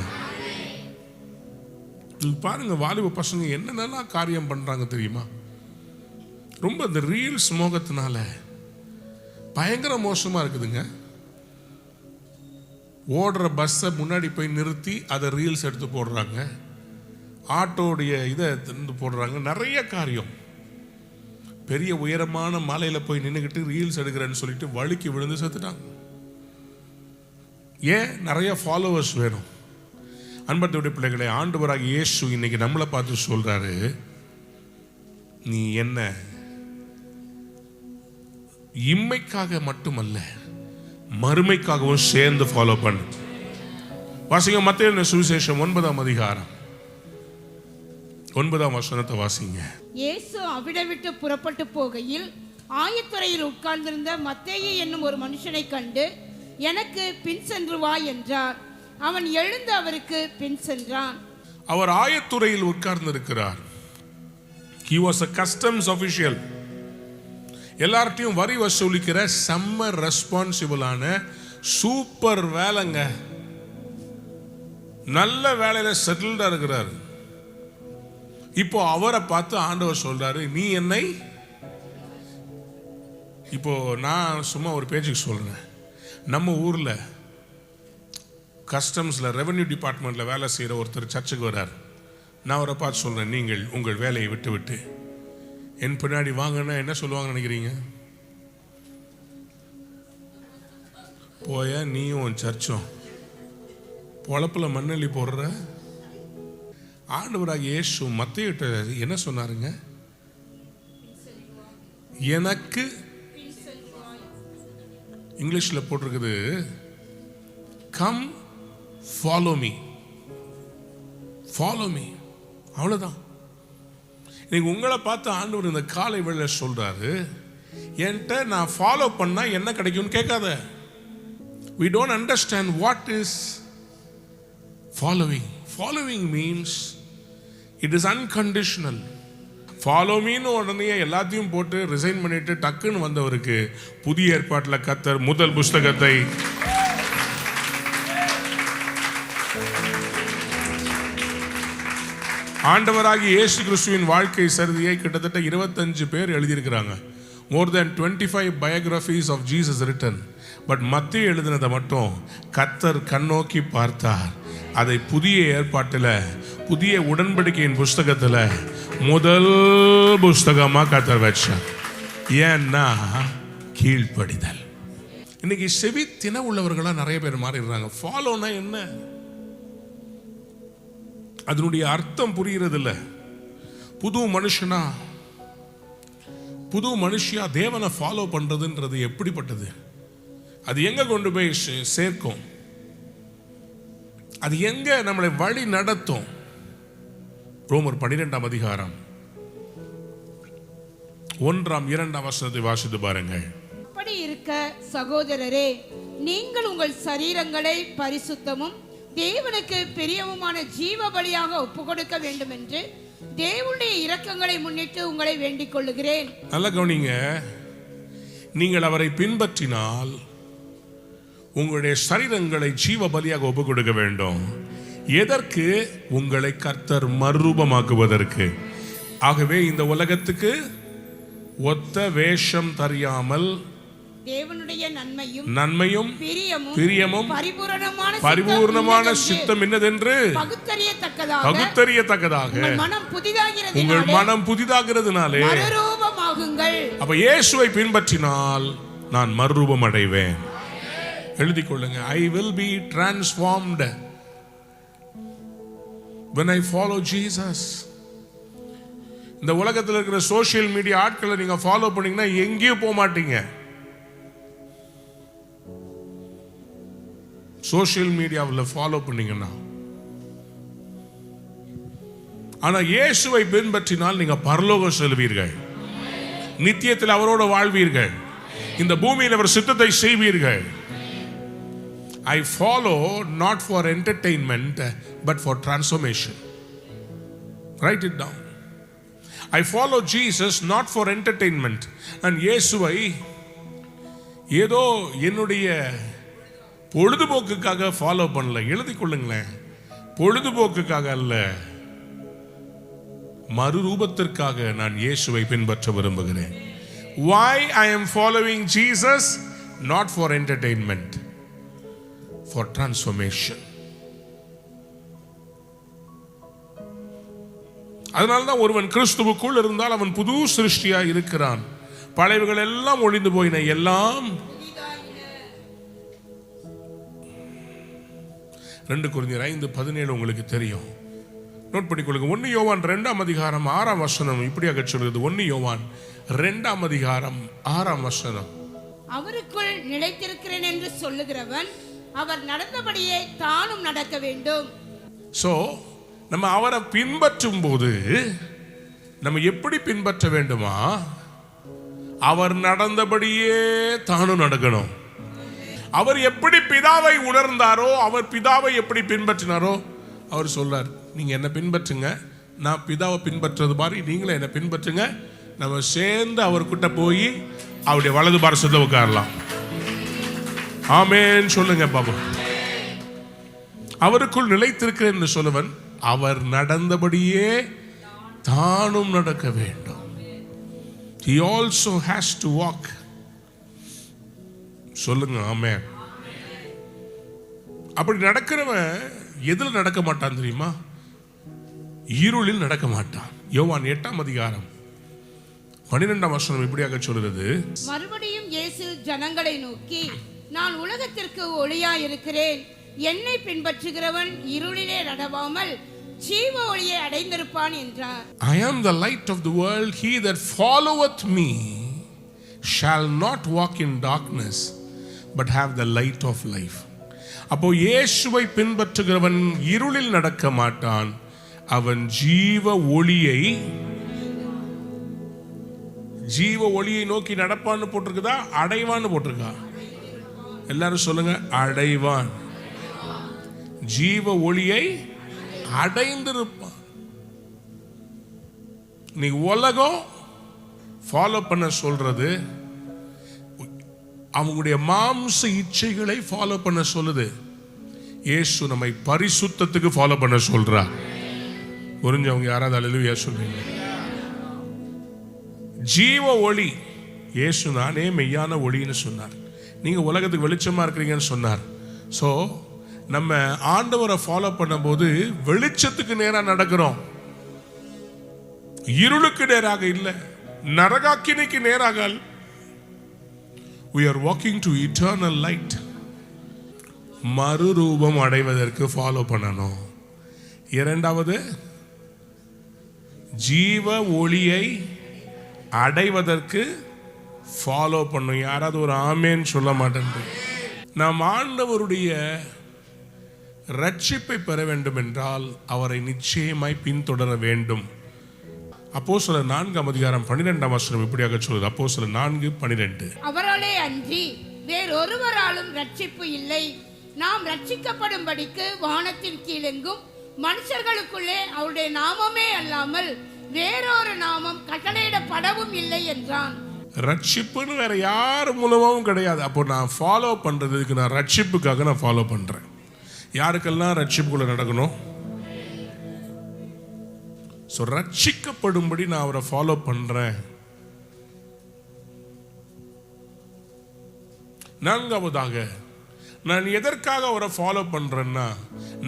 பாருங்க, வாலிப பசங்க என்னென்னலாம் காரியம் பண்ணுறாங்க தெரியுமா? ரொம்ப இந்த ரீல்ஸ் மோகத்தினால பயங்கர மோசமாக இருக்குதுங்க. ஓடுற பஸ்ஸை முன்னாடி போய் நிறுத்தி அதை ரீல்ஸ் எடுத்து போடுறாங்க, ஆட்டோடைய இதை போடுறாங்க, நிறைய காரியம். பெரிய உயரமான மலையில் போய் நின்றுக்கிட்டு ரீல்ஸ் எடுக்கிறேன்னு சொல்லிட்டு வழுக்கி விழுந்து செத்துட்டாங்க. ஏன்? நிறைய ஃபாலோவர்ஸ் வேணும். அன்பத்துடைய பிள்ளைகளை, ஆண்டவராக இயேசு இன்னைக்கு நம்மளை பார்த்து சொல்றாரு, நீ என்ன இம்மைக்காக மட்டுமல்ல மறுமைக்காகவும் சேர்ந்து ஃபாலோ பண்ணு. வாசிங்க மத்தேயு சுவிசேஷம் 9ஆம் அதிகாரம் 9ஆம் வசனத்தை வாசிங்க. இயேசு அவிட விட்டு புறப்பட்டு போகையில் ஆயத்துறையில் உட்கார்ந்திருந்த மத்தேயு என்னும் ஒரு மனுஷனை கண்டு, எனக்கு பின் சென்று வா என்றார். அவன் எழுந்து அவருக்கு பின் சென்றான். அவர் ஆயத்துறையில் உட்கார்ந்து இருக்கிறார். He was a customs official. எல்லார்ட்டையும் வரி வசூலிக்கிற செம்ம ரெஸ்பான்சிபிளான சூப்பர் வேலைங்க. நல்ல வேலையில செட்டில்டா இருக்கிறாரு. இப்போ அவரை பார்த்து ஆண்டவர் சொல்றாரு, நீ என்னை, இப்போ நான் சும்மா ஒரு பேச்சுக்கு சொல்றேன், நம்ம ஊர்ல கஸ்டம்ஸ்ல ரெவென்யூ டிபார்ட்மெண்ட்ல வேலை செய்யற ஒருத்தர் சர்ச்சுக்கு வர்றார். நான் அவரை பார்த்து சொல்றேன், நீங்கள் உங்கள் வேலையை விட்டு விட்டு என் பின்னாடி வாங்கன்னா என்ன சொல்லுவாங்கன்னு நினைக்கிறீங்க? போய நீயும் உன் சர்ச்சும் பொழப்புல மண்ணெல்லி போடுற. ஆண்டவராக இயேசு மத்தேயுட்ட என்ன சொன்னாருங்க? எனக்கு இங்கிலீஷ்ல போட்டிருக்குது, come follow me, follow me. அவ்வளவுதான். இன்னைக்கு உங்களை பார்த்து ஆண்டவர் இந்த காலை வேளையில சொல்றாரு, என்கிட்ட நான் ஃபாலோ பண்ணா என்ன கிடைக்கும்னு கேட்காத. We don't understand what is following. Following means it is unconditional. Follow me னு உடனே எல்லாத்தையும் போட்டு ரிசைன் பண்ணிட்டு டக்குன்னு வந்தவருக்கு புதிய ஏற்பாட்டில் கர்த்தர் முதல் புஸ்தகத்தை ஆண்டவராகிய இயேசு கிறிஸ்துவின் வாழ்க்கை சரிதையை கிட்டத்தட்ட 25 பேர் எழுதியிருக்கிறாங்க. More than 25 biographies of Jesus written. But மத்தேயு எழுதினதை மட்டும் கர்த்தர் கண்ணோக்கி பார்த்தார். அதை புதிய ஏற்பாட்டில் புதிய உடன்படிக்கையின் புஸ்தகத்தில் முதல் புஸ்தகமா கர்த்தர் வச்சார். ஏன்னா கீழ்ப்படிதல். இன்னைக்கு செவி தின உள்ளவர்களா நிறைய பேர் மாறிடுறாங்க. ஃபாலோனா என்ன, அதனுடைய அர்த்தம் புரிகிறது இல்லை. புது மனுஷியா தேவனை ஃபாலோ பண்றதுன்றது எப்படிப்பட்டது, அது எங்க கொண்டு போய் சேர்க்கும், அது எங்க நம்மளை வழி நடத்தும்? ரோமர் 12ஆம் அதிகாரம் 1-2 வசனத்தை வாசித்து பாருங்கள். அப்படி இருக்க சகோதரரே, நீங்கள் உங்கள் சரீரங்களை பரிசுத்தமும் தேவனுக்கு பிரியமுமான ஜீவ பலியாக ஒப்பு கொடுக்க வேண்டும் என்று தேவனுடைய இரக்கங்களை முன்னிட்டு உங்களை வேண்டிக் கொள்ளுகிறேன். நல்லா கவனிங்க. நீங்கள் அவரை பின்பற்றினால் உங்களுடைய சரீரங்களை ஜீவ பலியாக ஒப்பு கொடுக்க வேண்டும். எதற்கு? உங்களை கர்த்தர் மறுரூபமாக்குவதற்கு. ஆகவே இந்த உலகத்துக்கு ஒத்த வேஷம் தெரியாமல் தேவனுடைய நன்மையும் பிரியமும் பரிபூர்ணமான சித்தம் என்னதென்று பகுத்தறியத்தக்கதாக உங்கள் மனம் புதிதாகிறதுனாலே அப்ப இயேசுவை பின்பற்றினால் நான் மறுரூபம் அடைவேன். எழுதிக் கொள்ளுங்க. I will be transformed when I follow Jesus. இந்த உலகத்தில் இருக்கிற சோசியல் மீடியா ஆட்களை நீங்க ஃபாலோ பண்ணீங்கன்னா எங்கேயும் போக மாட்டீங்க. சோசியல் மீடியாவில் ஃபாலோ பண்ணீங்கன்னா. ஆனா இயேசுவை பின்பற்றினால் நீங்க பரலோகம் செல்வீர்கள், நித்தியத்தில் அவரோடு வாழ்வீர்கள், இந்த பூமியில் அவர் சித்தத்தை செய்வீர்கள். I follow not for entertainment but for transformation. Write it down. I follow Jesus not for entertainment. நான் இயேசுவை ஏதோ என்னுடைய பொழுதுபோக்குக்காக ஃபாலோ பண்ணல. எழுதிக் கொள்ளுங்களேன். பொழுதுபோக்குக்காக அல்ல, மறுரூபத்திற்காக நான் இயேசுவை பின்பற்ற விரும்புகிறேன். Why I am following Jesus? Not for entertainment, for transformation. அதனால்தான் ஒருவன் கிறிஸ்துவுக்குள் இருந்தால் அவன் புது சிருஷ்டியா இருக்கிறான். பழையவைகள் எல்லாம் ஒழிந்து போயின, எல்லாம் 2 கொரிந்தியர் 5:17 உங்களுக்கு தெரியும். நோட் பண்ணிக்கொள்ளுங்க. 1 யோவான் 2ஆம் அதிகாரம் 6ஆம் வசனம் இப்படியாக சொல்கிறது. 1 யோவான் 2ஆம் அதிகாரம் 6ஆம் வசனம். அவருக்குள் நிலைத்திருக்கிறேன் என்று சொல்லுகிறவன் அவர் நடந்தபடியே தானும் நடக்க வேண்டும். சோ நம்ம அவரை பின்பற்றும் போது நம்ம எப்படி பின்பற்ற வேண்டுமா? அவர் நடந்தபடியே தானும் நடக்கணும். அவர் எப்படி பிதாவை உணர்ந்தாரோ, அவர் பிதாவை எப்படி பின்பற்றினாரோ, அவர் சொல்றார், நீங்க என்ன பின்பற்றுங்க, நான் பிதாவை பின்பற்றது மாதிரி நீங்களே என்ன பின்பற்றுங்க. நம்ம சேர்ந்து அவர்கிட்ட போய் அவருடைய வலது பாரசத்துல உட்காரலாம். ஆமென் சொல்லுங்க பாபா. அவருக்குள் நிலைத்திருக்கிறேன் என்று சொல்லுவன் அவர் நடந்தபடியே தானும் நடக்க வேண்டும். He also has to walk. சொல்லுங்க ஆமென். அப்படி நடக்கிறவன் எதில் நடக்க மாட்டான் தெரியுமா? இருளில் நடக்க மாட்டான். யோவான் 8ஆம் அதிகாரம் 12ஆம் வசனம் இப்படியாக சொல்கிறது. மறுபடியும் இயேசு ஜனங்களை நோக்கி, நான் உலகத்திற்கு ஒளியாய் இருக்கிறேன். என்னை பின்பற்றுகிறவன் இருளிலே நடவாமல் ஜீவ ஒளியை அடைந்திருப்பான் என்றார். I am the light of the world. He that followeth me shall not walk in darkness but have the light of life. அப்போ இயேசுவை பின்பற்றுகிறவன் இருளில் நடக்க மாட்டான், அவன் ஜீவ ஒளியை நோக்கி நடப்பான்னு போட்டிருக்குதா, அடைவான்னு போட்டிருக்கா? எல்லாரும் சொல்லுங்க, அடைவான். ஜீவ ஒளியை அடைந்திருப்பான். நீ உலகம் ஃபாலோ பண்ண சொல்றது, அவங்களுடைய மாம்ச இச்சைகளை ஃபாலோ பண்ண சொல்லுது. இயேசு நம்மை பரிசுத்தத்துக்கு ஃபாலோ பண்ண சொல்றார். புரிஞ்சவங்க யாராவது அல்லேலூயா சொல்றீங்க? ஜீவ ஒளி, இயேசு நானே மெய்யான ஒளின்னு சொன்னார். நீங்க உலகத்துக்கு வெளிச்சமா இருக்கிறீங்கன்னு சொன்னார். ஸோ நம்ம ஆண்டவரை ஃபாலோ பண்ணும்போது வெளிச்சத்துக்கு நேராக நடக்கிறோம், இருளுக்கு நேராக இல்லை, நரகாக்கினிக்கு நேராக. We are walking to eternal light. மறுரூபம் அடைவதற்கு ஃபாலோ பண்ணணும். இரண்டாவது, ஜீவ ஒளியை அடைவதற்கு ஃபாலோ பண்ணும். யாராவது ஒரு ஆமேன்னு சொல்ல மாட்டேன். நாம் ஆண்டவருடைய ரட்சிப்பை பெற வேண்டும் என்றால் அவரை நிச்சயமாய் பின்தொடர வேண்டும். அப்போஸ்தலர் 4ஆம் அதிகாரம் 12ஆம் வசனம் இப்படியாக சொல்லுது. அப்போஸ்தலர் 4:12. அவராலே அன்றி வேறொருவராலும் ரட்சிப்பு இல்லை. நாம் ரட்சிக்கப்படும்படிக்கு வானத்தின் கீழெங்கும் மனுஷர்களுக்குள்ளே அவருடைய நாமமே அல்லாமல் வேறொரு நாமம் கட்டளையிடப்படவும் இல்லை என்றான். ரட்சிப்புன்னு வேற யார் மூலமாவும் கிடையாது. அப்போ நான் ஃபாலோ பண்றதுக்கு, நான் ரட்சிப்புக்காக நான் ஃபாலோ பண்றேன். யாருக்கெல்லாம் ரட்சிப்புக்குள்ள நடக்கணும்? ஸோ ரட்சிக்கப்படும்படி நான் அவரை ஃபாலோ பண்றேன். நான்காவதாக, நான் எதற்காக அவரை ஃபாலோ பண்றேன்னா,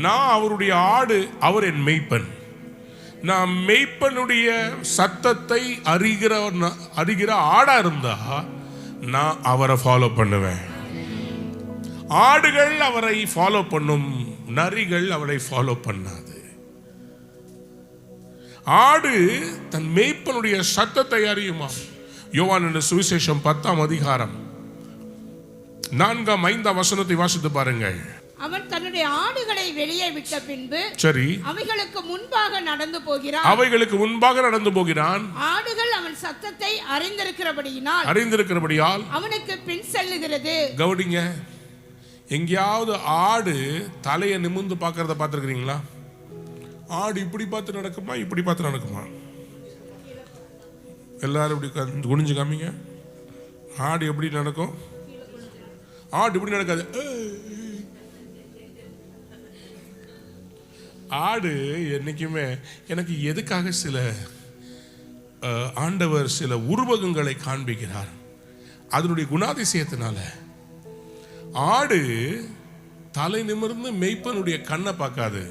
நான் அவருடைய ஆடு, அவர் என் மெய்ப்பன். நான் மெய்ப்பனுடைய சத்தத்தை அறிகிற ஆடா இருந்தா நான் அவரை ஃபாலோ பண்ணுவேன். ஆடுகள் அவரை ஃபாலோ பண்ணும், நரிகள் அவரை ஃபாலோ பண்ணாது. ஆடு தன் மேய்ப்பனுடைய சத்தத்தை அறியுமா? யோவான் சுவிசேஷம் 10ஆம் அதிகாரம் 4ஆம் 5ஆம் வசனத்தை வாசித்து பாருங்கள். அவன் தன்னுடைய ஆடுகளை வெளியே விட்ட பின்பு சரி, அவைகளுக்கு முன்பாக நடந்து போகிறான். ஆடுகள் அவன் சத்தத்தை அறிந்திருக்கிறபடியால் அவனுக்கு பின் செல்லுகிறது. கவனிங்க, எங்கேயாவது ஆடு தலையை நிமிர்ந்து பார்க்கறத பார்த்துருக்கிறீங்களா? ஆடு இப்படி பார்த்து நடக்குமா, இப்படி பார்த்து நடக்குமா? எல்லாரும் இப்படி குனிஞ்சு காமிங்க. ஆடு எப்படி நடக்கும்? ஆடு இப்படி நடக்காது. ஆடு என்னைக்குமே, எனக்கு எதுக்காக சில ஆண்டவர் சில உருவகங்களை காண்பிக்கிறார், அதனுடைய குணாதிசயத்தினால. ஆடு தலை நிமிர்ந்து மெய்ப்பனுடைய கண்ணை பார்க்காது,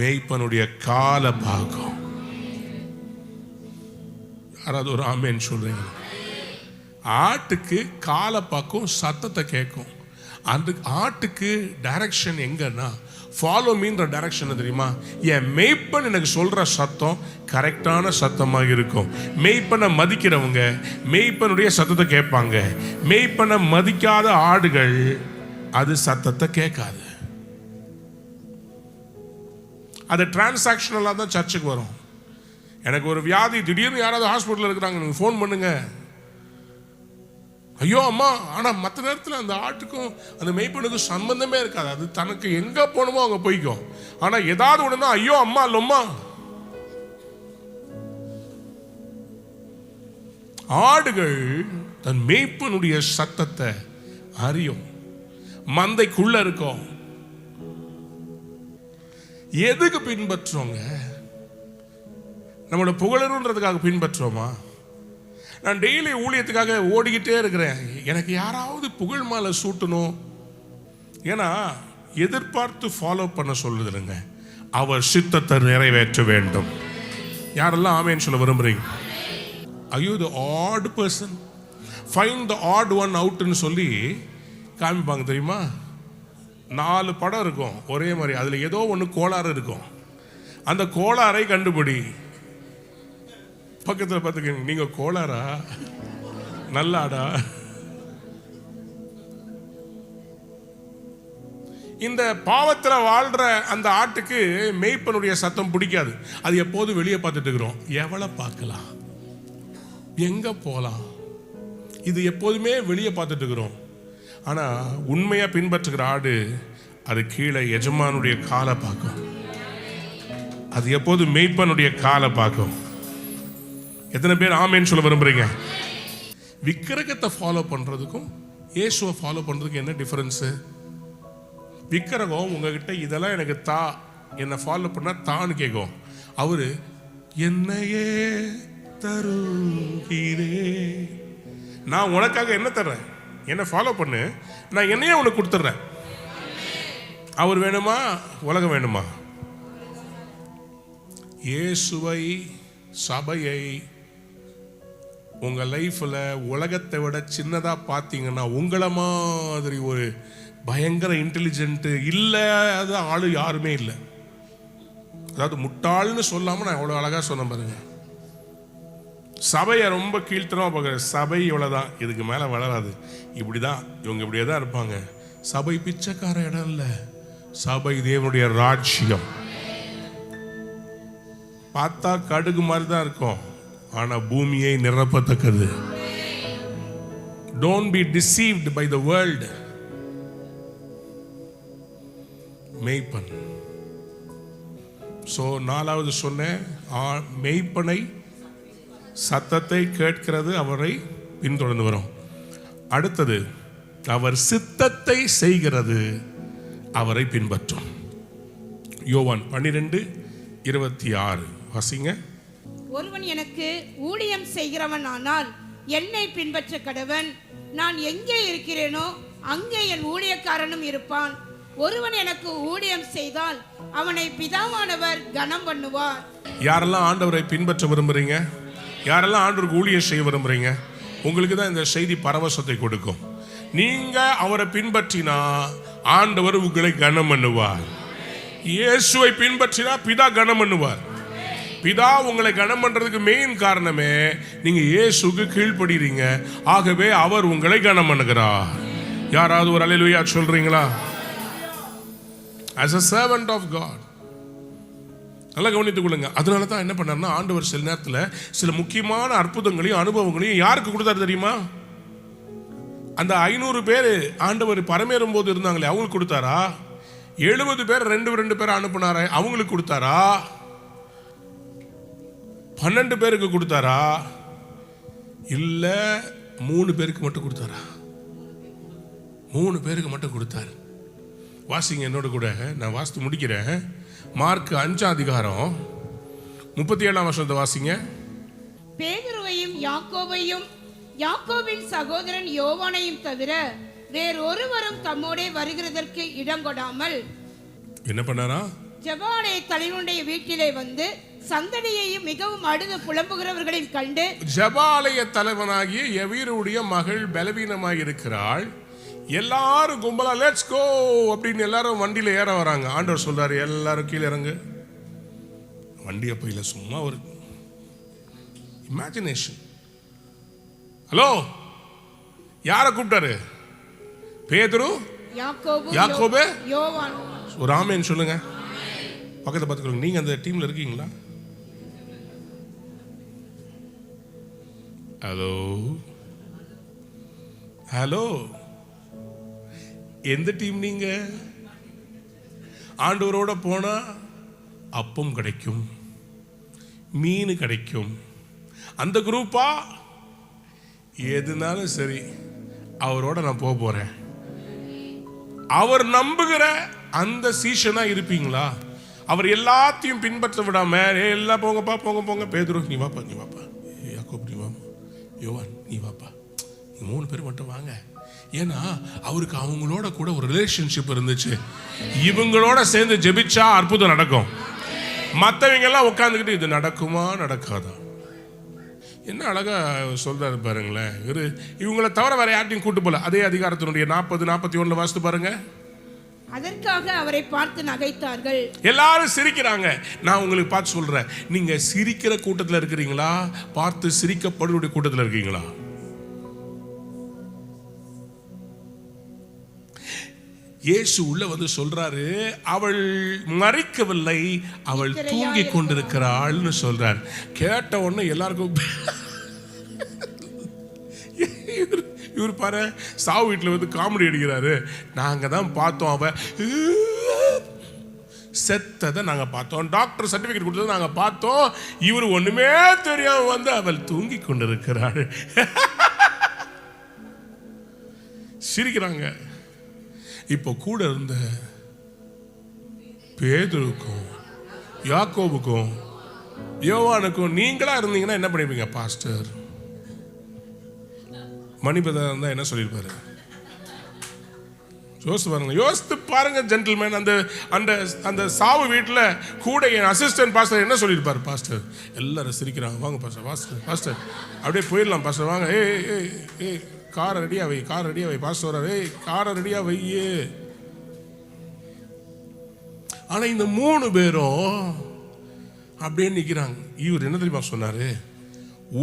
மெய்ப்பனுடைய காலை பார்க்கும். யாராவது ஒரு ஆமேன்னு சொல்றீங்க? ஆட்டுக்கு காலை பார்க்கும், சத்தத்தை கேட்கும். அந்த ஆட்டுக்கு டைரக்ஷன் எங்கன்னா, ஃபாலோ மீன்ற டைரக்ஷன் தெரியுமா? என் மெய்ப்பன் எனக்கு சொல்ற சத்தம் கரெக்டான சத்தமாக இருக்கும். மெய்ப்பனை மதிக்கிறவங்க மெய்ப்பனுடைய சத்தத்தை கேட்பாங்க. மெய்ப்பனை மதிக்காத ஆடுகள் அது சத்தத்தை கேட்காது. அது டிரான்சாக்ஷனலாக தான் சர்ச்சுக்கு வரும். எனக்கு ஒரு வியாதி, திடீர்னு யாராவது ஹாஸ்பிட்டலில் இருக்கிறாங்க, நீங்கள் ஃபோன் பண்ணுங்க. ஐயோ அம்மா. ஆனால் மற்ற நேரத்தில் அந்த ஆட்டுக்கும் அந்த மெய்ப்பனுக்கும் சம்பந்தமே இருக்காது. அது தனக்கு எங்கே போகணுமோ அங்கே போய்க்கும். ஆனால் ஏதாவது ஒன்றுனா ஐயோ அம்மா லொம்மா. ஆடுகள் தன் மெய்ப்பனுடைய சத்தத்தை அறியும். மந்தைக்குள்ள இருக்கும், எதுக்கு பின்பற்றோங்க? நம்மளோட புகழணுன்றதுக்காக பின்பற்றோமா? நான் டெய்லி ஊழியத்துக்காக ஓடிக்கிட்டே இருக்கிறேன், எனக்கு யாராவது புகழ் மாலை சூட்டணும். ஏன்னா எதிர்பார்த்து ஃபாலோ பண்ண சொல்லுதுங்க, அவர் சித்தத்தை நிறைவேற்ற வேண்டும். யாரெல்லாம் ஆமேன்னு சொல்ல விரும்புறீங்க? Are you the odd person? Find the odd one outன்னு சொல்லி காமிப்பாங்க தெரியுமா? 4 படம் இருக்கும் ஒரே மாதிரி, அதில் ஏதோ ஒன்று கோளாறு இருக்கும். அந்த கோளாறை கண்டுபிடி. பக்கத்தில் பார்த்துக்க, நீங்க கோளாறா நல்லாடா. இந்த பாவத்தில் வாழ்ற அந்த ஆட்டுக்கு மேய்ப்பனுடைய சத்தம் பிடிக்காது. அது எப்போதும் வெளியே பார்த்துட்டு இருக்கிறோம், எவளை பார்க்கலாம், எங்க போலாம், இது எப்போதுமே வெளியே பார்த்துட்டு இருக்கிறோம். ஆனா உண்மையா பின்பற்றுகிற ஆடு அது கீழே எஜமானுடைய காலை பார்க்கும். அது எப்போதும் மேய்ப்பனுடைய காலை பார்க்கும். எத்தனை பேர் ஆமேன்னு சொல்ல விரும்புறீங்க? விக்கிரகத்தை ஃபாலோ பண்றதுக்கும் இயேசுவை ஃபாலோ பண்றதுக்கும் என்ன டிஃபரன்ஸ்? விக்கிரகம் உங்ககிட்ட இதெல்லாம் எனக்கு தா, என்னை ஃபாலோ பண்ணா தான்னு கேட்கும். அவரு என்னையே தருகிறே, நான் உனக்காக என்ன தர்றேன், என்ன ஃபாலோ பண்ணு, நான் என்னையே உனக்கு கொடுத்துட்றேன். அவர் வேணுமா, உலகம் வேணுமா? இயேசுவை, சபையை உங்க லைஃப்ல உலகத்தை விட சின்னதா பார்த்தீங்கன்னா, உங்களை மாதிரி ஒரு பயங்கர இன்டெலிஜென்ட் இல்லாத ஆளு யாருமே இல்லை. அதாவது முட்டாள்னு சொல்லாம நான் எவ்வளவு அழகா சொன்ன பாருங்க. சபையை ரொம்ப கீழ்த்தனமா பார்க்குற சபை இவ்வளவுதான், இதுக்கு மேல வளராது, இப்படிதான், இவங்க இப்படியே தான் இருப்பாங்க. சபை பிச்சைக்கார இடம் இல்ல, சபை தேவனுடைய ராஜ்யம். பார்த்தா கடுகு மாதிரி தான் இருக்கும், ஆனா பூமியை நிரப்பத்தக்கது. Don't be deceived by the world. மேய்ப்பன். சோ 4வது சொன்னேன், மேய்ப்பனை சத்தத்தை கேட்கிறது அவரை பின்தொடர்ந்து வரும். அடுத்தது அவர் சித்தத்தை செய்கிறது அவரை பின்பற்றும். யோவான் 12:26 வாசிங்க. ஒருவன் எனக்கு ஊழியம் செய்கிறவன் ஆனால் என்னை பின்பற்ற கடவன். நான் எங்கே இருக்கிறேனோ அங்கே என் ஊழியக்காரனும் இருப்பான். ஒருவன் எனக்கு ஊழியம் செய்தால் அவனை பிதாவானவர் கனம் பண்ணுவார். யாரெல்லாம் ஆண்டவரை பின்பற்ற விரும்புறீங்க, யாரெல்லாம் ஆண்டவருக்கு ஊழியம் செய்ய விரும்புறீங்க, உங்களுக்கு தான் இந்த செய்தி பரவசத்தை கொடுக்கும். நீங்க அவரை பின்பற்றினா ஆண்டவர் உங்களை கனம் பண்ணுவார். இயேசுவை பின்பற்றினா பிதா கனம் பண்ணுவார். பிதா உங்களை கனம் பண்றதுக்கு மெயின் காரணமே நீங்க இயேசுக்கு கீழ்ப்படுறீங்க. ஆகவே அவர் உங்களை கனம் பண்ணுகிறார். யாராவது ஒரு அல்லேலூயா சொல்றீங்களா? As a servant of God. நல்லா கவனித்துக் கொள்ளுங்க. அதனால தான் என்ன பண்ணாருன்னா, ஆண்டவர் சில நேரத்தில் சில முக்கியமான அற்புதங்களையும் அனுபவங்களையும் யாருக்கு கொடுத்தாரு தெரியுமா? அந்த 500 பேர் ஆண்டவர் பரமேறும் போது இருந்தாங்களே அவங்களுக்கு கொடுத்தாரா? 70 பேர் 2 பேர் அனுப்புனாரே அவங்களுக்கு கொடுத்தாரா? 12 பேருக்கு கொடுத்தாரா? இல்ல 3 பேருக்கு மட்டும் கொடுத்தாரா? 3 பேருக்கு மட்டும் கொடுத்தாரு. வாசிங்க என்னோட கூட, நான் வாசித்து முடிக்கிறேன். மார்க் 5:37 வாசிங்க. பேதுருவையும் யாக்கோபையும் யாக்கோபின் சகோதரன் யோவானையும் தவிர வேறொருவரும் தம்மோடே வருகிறதற்கு இடம் கொடாமல் என்ன பண்ணாரா? ஜெபாலய தலைவனுடைய வீட்டிலே வந்து சந்தடியையும் மிகவும் அழுது புலம்புகிறவர்களையும் கண்டு, ஜெபாலய தலைவனாகிய எவீருடைய மகள் பலவீனமாக இருக்கிறாள், எல்லாரும் கும்பலா லெட்ஸ் கோ அப்படின்னு எல்லாரும் வண்டியில ஏற வராங்க. ஆண்டவர் சொல்றாரு எல்லாரும் கீழே இறங்கு. வண்டி அப்ப இல்ல, சும்மா ஒரு இமேஜினேஷன். ஹலோ, யார கூப்பிட்டாரு? பேதுரு, யாக்கோபு, யோவான். ஒரு ஆமென் சொல்லுங்க. பக்கத்தை பார்த்துக்கோங்க. நீங்க அந்த டீம்ல இருக்கீங்களா? ஹலோ ஹலோ, எந்த டீம் நீங்க? ஆண்டவரோட போனா அப்பம் கிடைக்கும், மீன் கிடைக்கும், அந்த குரூப்பா? எதுனாலும் சரி, அவரோட நான் போக போறேன். அவர் நம்புகிற அந்த சீஷனா இருப்பீங்களா? அவர் எல்லாத்தையும் பின்பற்ற விடாம எல்லாம் போங்கப்பா போங்க போங்க, பேதுரு நீ வாப்பா நீ வாப்பா, யாக்கோபு நீ வாப்பா, யோவான் நீ வாப்பா, நீ 3 பேர் மட்டும் வாங்க. ஏன்னா அவருக்கு அவங்களோட கூட ஒரு ரிலேஷன்ஷிப் இருந்துச்சு. இவங்களோட சேர்ந்து ஜெபிச்சா அற்புதம் நடக்கும். மற்றவங்க எல்லாம் உட்காந்துக்கிட்டு இது நடக்குமா நடக்காதா? என்ன அழகா சொல்றாரு பாருங்களேன். இவங்களை தவிர வேற யார்ட்டையும் கூட்டு போல. அதே அதிகாரத்தினுடைய 40-41 வாசித்து பாருங்க. அதற்காக அவரை பார்த்து நகைத்தார்கள். எல்லாரும் சிரிக்கிறாங்க. நான் உங்களுக்கு பார்த்து சொல்றேன், நீங்க சிரிக்கிற கூட்டத்தில் இருக்கிறீங்களா, பார்த்து சிரிக்கப்படுடைய கூட்டத்தில் இருக்கீங்களா? இயேசு உள்ள வந்து சொல்றாரு, அவள் மறிக்கவில்லை, அவள் தூங்கி கொண்டிருக்கிறாள்னு சொல்றார். கேட்ட உடனே எல்லாருக்கும் இவர் பாரு சாவு வீட்டில் வந்து காமெடி அடிக்கிறாரு. நாங்க தான் பார்த்தோம், அவ செத்ததை நாங்க பார்த்தோம், டாக்டர் சர்டிபிகேட் கொடுத்ததை நாங்க பார்த்தோம், இவர் ஒண்ணுமே தெரியாம வந்து அவள் தூங்கி கொண்டிருக்கிறாள். சிரிக்கிறாங்க. இப்போ கூட இருந்த பேதுருக்கும் யாக்கோபுக்கும் யோவானுக்கும் நீங்களா இருந்தீங்கன்னா என்ன பண்ணிருப்பீங்க? பாஸ்டர் மணிபதா இருந்தா என்ன சொல்லியிருப்பாரு? யோசித்து பாருங்க ஜென்டில்மேன். அந்த அந்த அந்த சாவு வீட்டில் கூட என் அசிஸ்டன்ட் பாஸ்டர் என்ன சொல்லியிருப்பார்? பாஸ்டர் எல்லாரும் சிரிக்கிறாங்க, வாங்க பாஸ்டர் பாஸ்டர் பாஸ்டர் அப்படியே போயிடலாம் பாஸ்டர், வாங்க ஏய் காரை ரெடியா வை, காரை ரெடியா வை, பாஸ்டர் ஏய் காரை ரெடியா வையே. ஆனா இந்த 3 பேரும் அப்படியே நிக்கிறாங்க. இவர் என்ன தெரியுமா சொன்னாரு?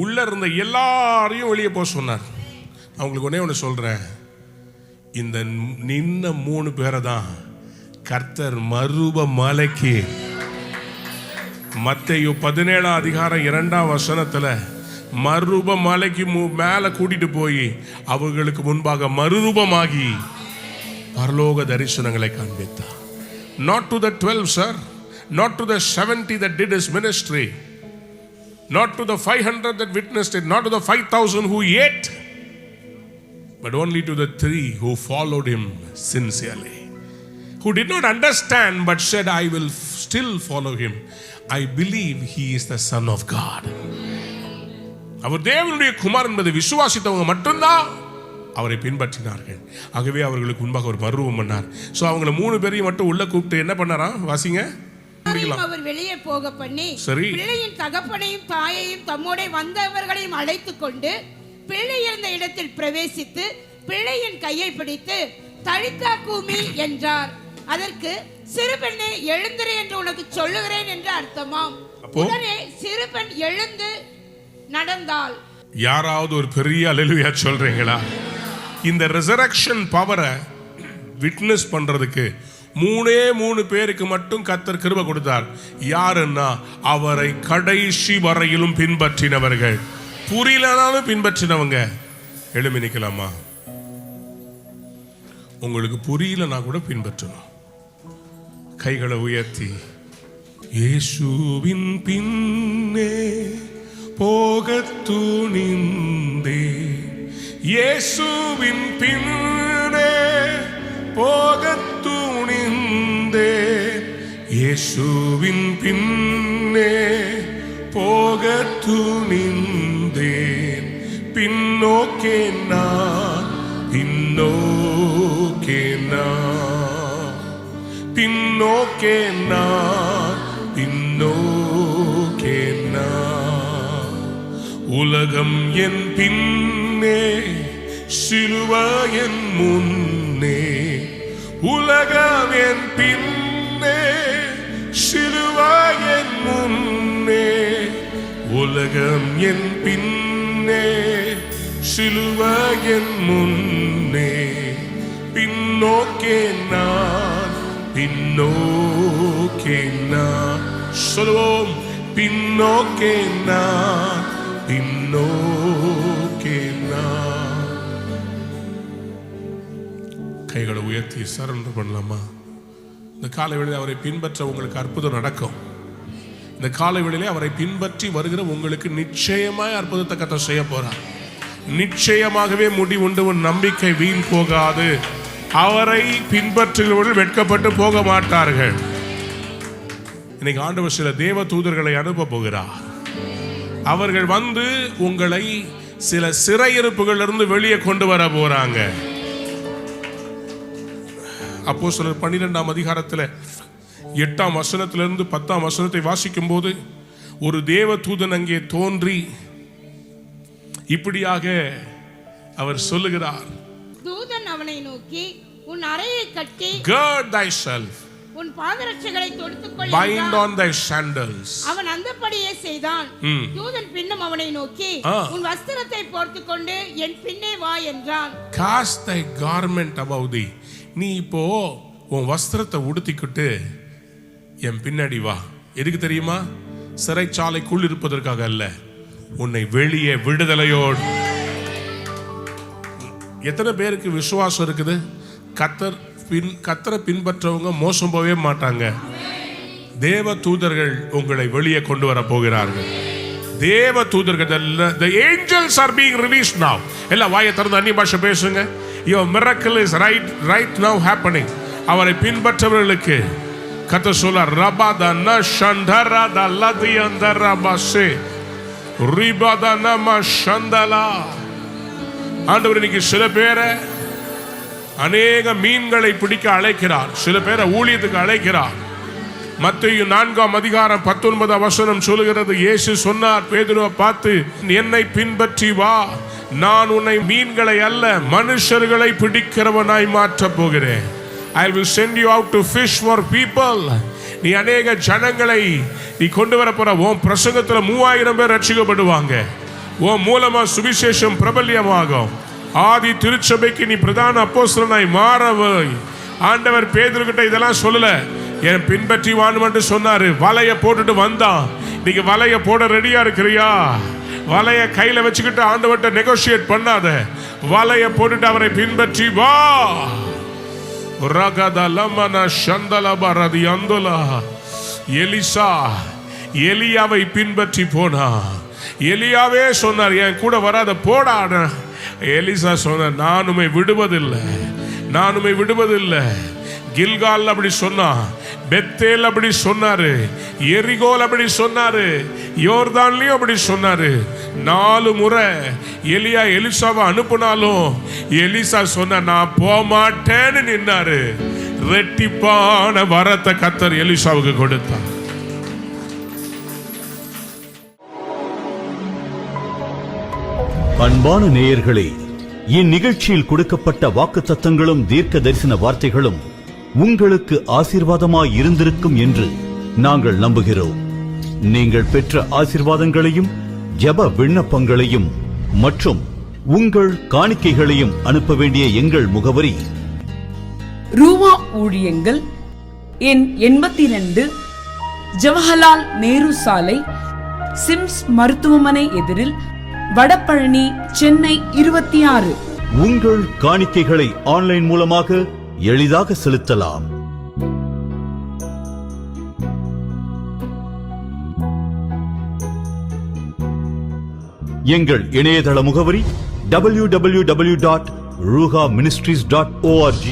உள்ள இருந்த எல்லாரையும் வெளியே போக சொன்னார். அவங்களுக்கு ஒண்ணே சொல்றேன், இந்த நின்ன 3 பேரை தான் கர்த்தர் மறுப மலைக்கு மத்தேயு 17 அதிகாரம் 2ஆம் வசனத்துல மறுரூப மலைக்கு மேல கூட்டிட்டு போய் அவர்களுக்கு முன்பாக மறுரூபமாகி பரலோக தரிசனங்களை காண்பித்தார். Not to the 12, sir, not to the 70 that did his ministry, not to the 500 that witnessed it, not to the 5,000 who ate, but only to the 3 who followed him sincerely, who did not understand but said, I will still follow him, I believe he is the Son of God. அவர் தேவனுடைய குமாரன் என்பதை விசுவாசித்தவங்க மட்டும்தான் அவரை பின்பற்றினார்கள். ஆகவே அவர்களுக்கு முன்பாக ஒரு மறுரூபம் பண்ணார். சோ அவங்கள 3 பேரையும் மட்டும் உள்ள கூப்பிட்டு என்ன பண்ணாராம்? வாசிங்க. அவர் வெளியே போக பண்ணி பிள்ளையின் தகப்பனையும் தாயையும் தம்மோட வந்தவர்களையும் அழைத்துக் கொண்டு பிள்ளை இருந்த இடத்தில் பிரவேசித்து பிள்ளையின் கையை பிடித்து தலித்தா கூமி என்றார். அதற்கு சிறுபெண்ணே எழுந்திரு என்று உனக்கு சொல்லுகிறேன் என்று அர்த்தமாம். உடனே சிறுபெண் எழுந்து நடந்தாள். யாராவது ஒரு பெரிய அல்லேலூயா சொல்றீங்களா? இந்த ரெசரக்ஷன் பவரை விட்னஸ் பண்றதுக்கு 3 பேருக்கு மட்டும் கர்த்தர் கிருபை கொடுத்தார். யாருன்னா அவரை கடைசி வரையிலும் பின்பற்றினவர்கள். புரியலனாலும் பின்பற்றினவங்க. எழுமி நிக்கலாமா? உங்களுக்கு புரியலனா கூட பின்பற்றணும். கைகளை உயர்த்தி இயேசுவின் பின்னே போகத் துணிந்தே, இயேசுவின் பின்னே போகத் துணிந்தே, இயேசுவின் பின்னே போகத் துணிந்தேன். பின்னோக்கே நான், பின்னோக்கே நான், பின்னோக்கே நான், பின்னோக்கே நான். உலகம் என் பின்னே, சிலுவை என் முன்னே, உலகம் என் பின்னே, சிலுவை என் முன்னே, உலகம் என் பின்னே, சிலுவை என் முன்னே. பின்னோக்கே நான், பின்னோக்கே நான். சொல்லுவோம், பின்னோக்கே நான், பின்னோக்கே நான். கைகளை உயர்த்தி சரண்டர் பண்ணலாமா? இந்த காலை வேளையில் அவரை பின்பற்ற உங்களுக்கு அற்புதம் நடக்கும். இந்த காலை வேளையிலே அவரை பின்பற்றி வருகிற உங்களுக்கு நிச்சயமாய் அற்புதத்தை கர்த்தர் செய்ய போறார். நிச்சயமாகவே முடிவுண்டு உன் நம்பிக்கை வீண் போகாது. அவரை பின்பற்றுகிறவர்கள் வெட்கப்பட்டு போக மாட்டார்கள். இன்னைக்கு ஆண்டவர் சில தேவ தூதர்களை அனுப்ப போகிறார். அவர்கள் வந்து உங்களை சில சிறையிருப்புகளிலிருந்து வெளியே கொண்டு வர போறாங்க. அப்போஸ்தலர் 12ஆம் அதிகாரத்தில் 8ஆம் வசனத்திலிருந்து 10ஆம் வசனத்தை வாசிக்கும் போது ஒரு தேவ தூதன் அங்கே தோன்றி இப்படியாக அவர் சொல்லுகிறார். தூதன் அவனை நோக்கி, உன் அறையை கட்டி gird thyself, உன் பாதரட்சைகளை தொடுத்துக்கொள் bind என்றார். on thy sandals. அவன் அந்தப்படியே செய்தான். தூதன் பின்னும் அவனை நோக்கி, உன் வஸ்திரத்தை போர்த்துக்கொண்டு என் பின்னே வா என்றான். Cast thy garment above thee. நீ இப்போ உன் வஸ்திரத்தை உடுத்திக்கிட்டு என் பின்னாடி வா. எதுக்கு தெரியுமா? சிறைச்சாலைக்குள் இருப்பதற்காக அல்ல, உன்னை வெளியே விடுதலையோடு. எத்தனை பேருக்கு விசுவாசம் இருக்குது? கர்த்தரை பின்பற்றவங்க மோசம் போகவே மாட்டாங்க. தேவ தூதர்கள் உங்களை வெளியே கொண்டு வர போகிறார்கள். தேவ தூதர்கள், the angels are being released now. எல்லாம் வாயை திறந்து அந்நிய பாஷை பேசுங்க. Your miracle is right now happening. அவரை பின்பற்றவர்களுக்கு கர்த்தர் சொல்றார், ரபாதன ஷண்டரத லதியந்தரபசே ரிபாதன மஷந்தலா. ஆண்டவர் இன்னைக்கு சில பேரை அநேக மீன்களை பிடிக்க அழைக்கிறார், சில பேரை ஊழியத்துக்கு அழைக்கிறார். மத்தேயு 4ஆம் அதிகாரம் 19ஆம் வசனம் சொல்லுகிறது, இயேசு சொன்னார் பேதுருவை பார்த்து, என்னை பின்பற்றி வா, நான் உன்னை மீன்களை அல்ல மனுஷர்களை பிடிக்கிறவனாய் மாற்றப் போகிறேன். I will send you out to fish for people. நீ அநேக ஜனங்களை நீ கொண்டு வர போற. உன் பிரசங்கத்துல 3000 பேர் ரட்சிக்கப்படுவாங்க. உன் மூலமா சுவிசேஷம் பிரபல்யமாகும். ஆதி திருச்சபைக்கு நீ பிரதான அப்போஸ்தலனாய் மாறவை. ஆண்டவர் பேதுருகிட்ட இதெல்லாம் சொல்லல, என் பின்பற்றி வான்னு சொன்னாரு. வலைய போட்டுட்டு வந்தான். நீங்க வலைய போட ரெடியா இருக்கிறியா? வலைய கையில வச்சுக்கிட்டு ஆண்டவர்கிட்ட நெகோசியேட் பண்ணாத, வலைய போட்டுட்டு அவரை பின்பற்றி வா. எலிசா எலியாவை பின்பற்றி போனா. எலியாவே சொன்னார், என் கூட வராத போடான. எலிசா சொன்னார், நானுமே விடுவதில்லை, நானுமே விடுவதில்லை. கில்கால் அப்படி சொன்னா, பெத்தேல் அப்படி சொன்னாரு, எரிகோல் அப்படி சொன்னாரு, யோர்தான்லயும் அப்படி சொன்னாரு. 4 முறை எலியா எலிசாவை அனுப்புனாலும் எலிசா சொன்ன, நான் போக மாட்டேன்னு நின்னாரு. ரெட்டிப்பான வரத்தை கர்த்தர் எலிசாவுக்கு கொடுத்தார். அன்பான நேயர்களே, இந்நிகழ்ச்சியில் கொடுக்கப்பட்ட வாக்குத்தத்தங்களும் தீர்க்க தரிசன வார்த்தைகளும் உங்களுக்கு ஆசீர்வாதமாய் இருந்திருக்கும் என்று நாங்கள் நம்புகிறோம். நீங்கள் பெற்ற ஆசீர்வாதங்களையும் ஜெப விண்ணப்பங்களையும் மற்றும் உங்கள் காணிக்கைகளையும் அனுப்ப வேண்டிய எங்கள் முகவரி: ரூவா ஊழியங்கள், எண் 82, ஜவஹர்லால் நேரு சாலை, சிம்ஸ் மருத்துவமனை எதிரில், வடபழனி, சென்னை 26. உங்கள் காணிக்கைகளை ஆன்லைன் மூலமாக எளிதாக செலுத்தலாம். எங்கள் இணையதள முகவரி www.ruhaministries.org.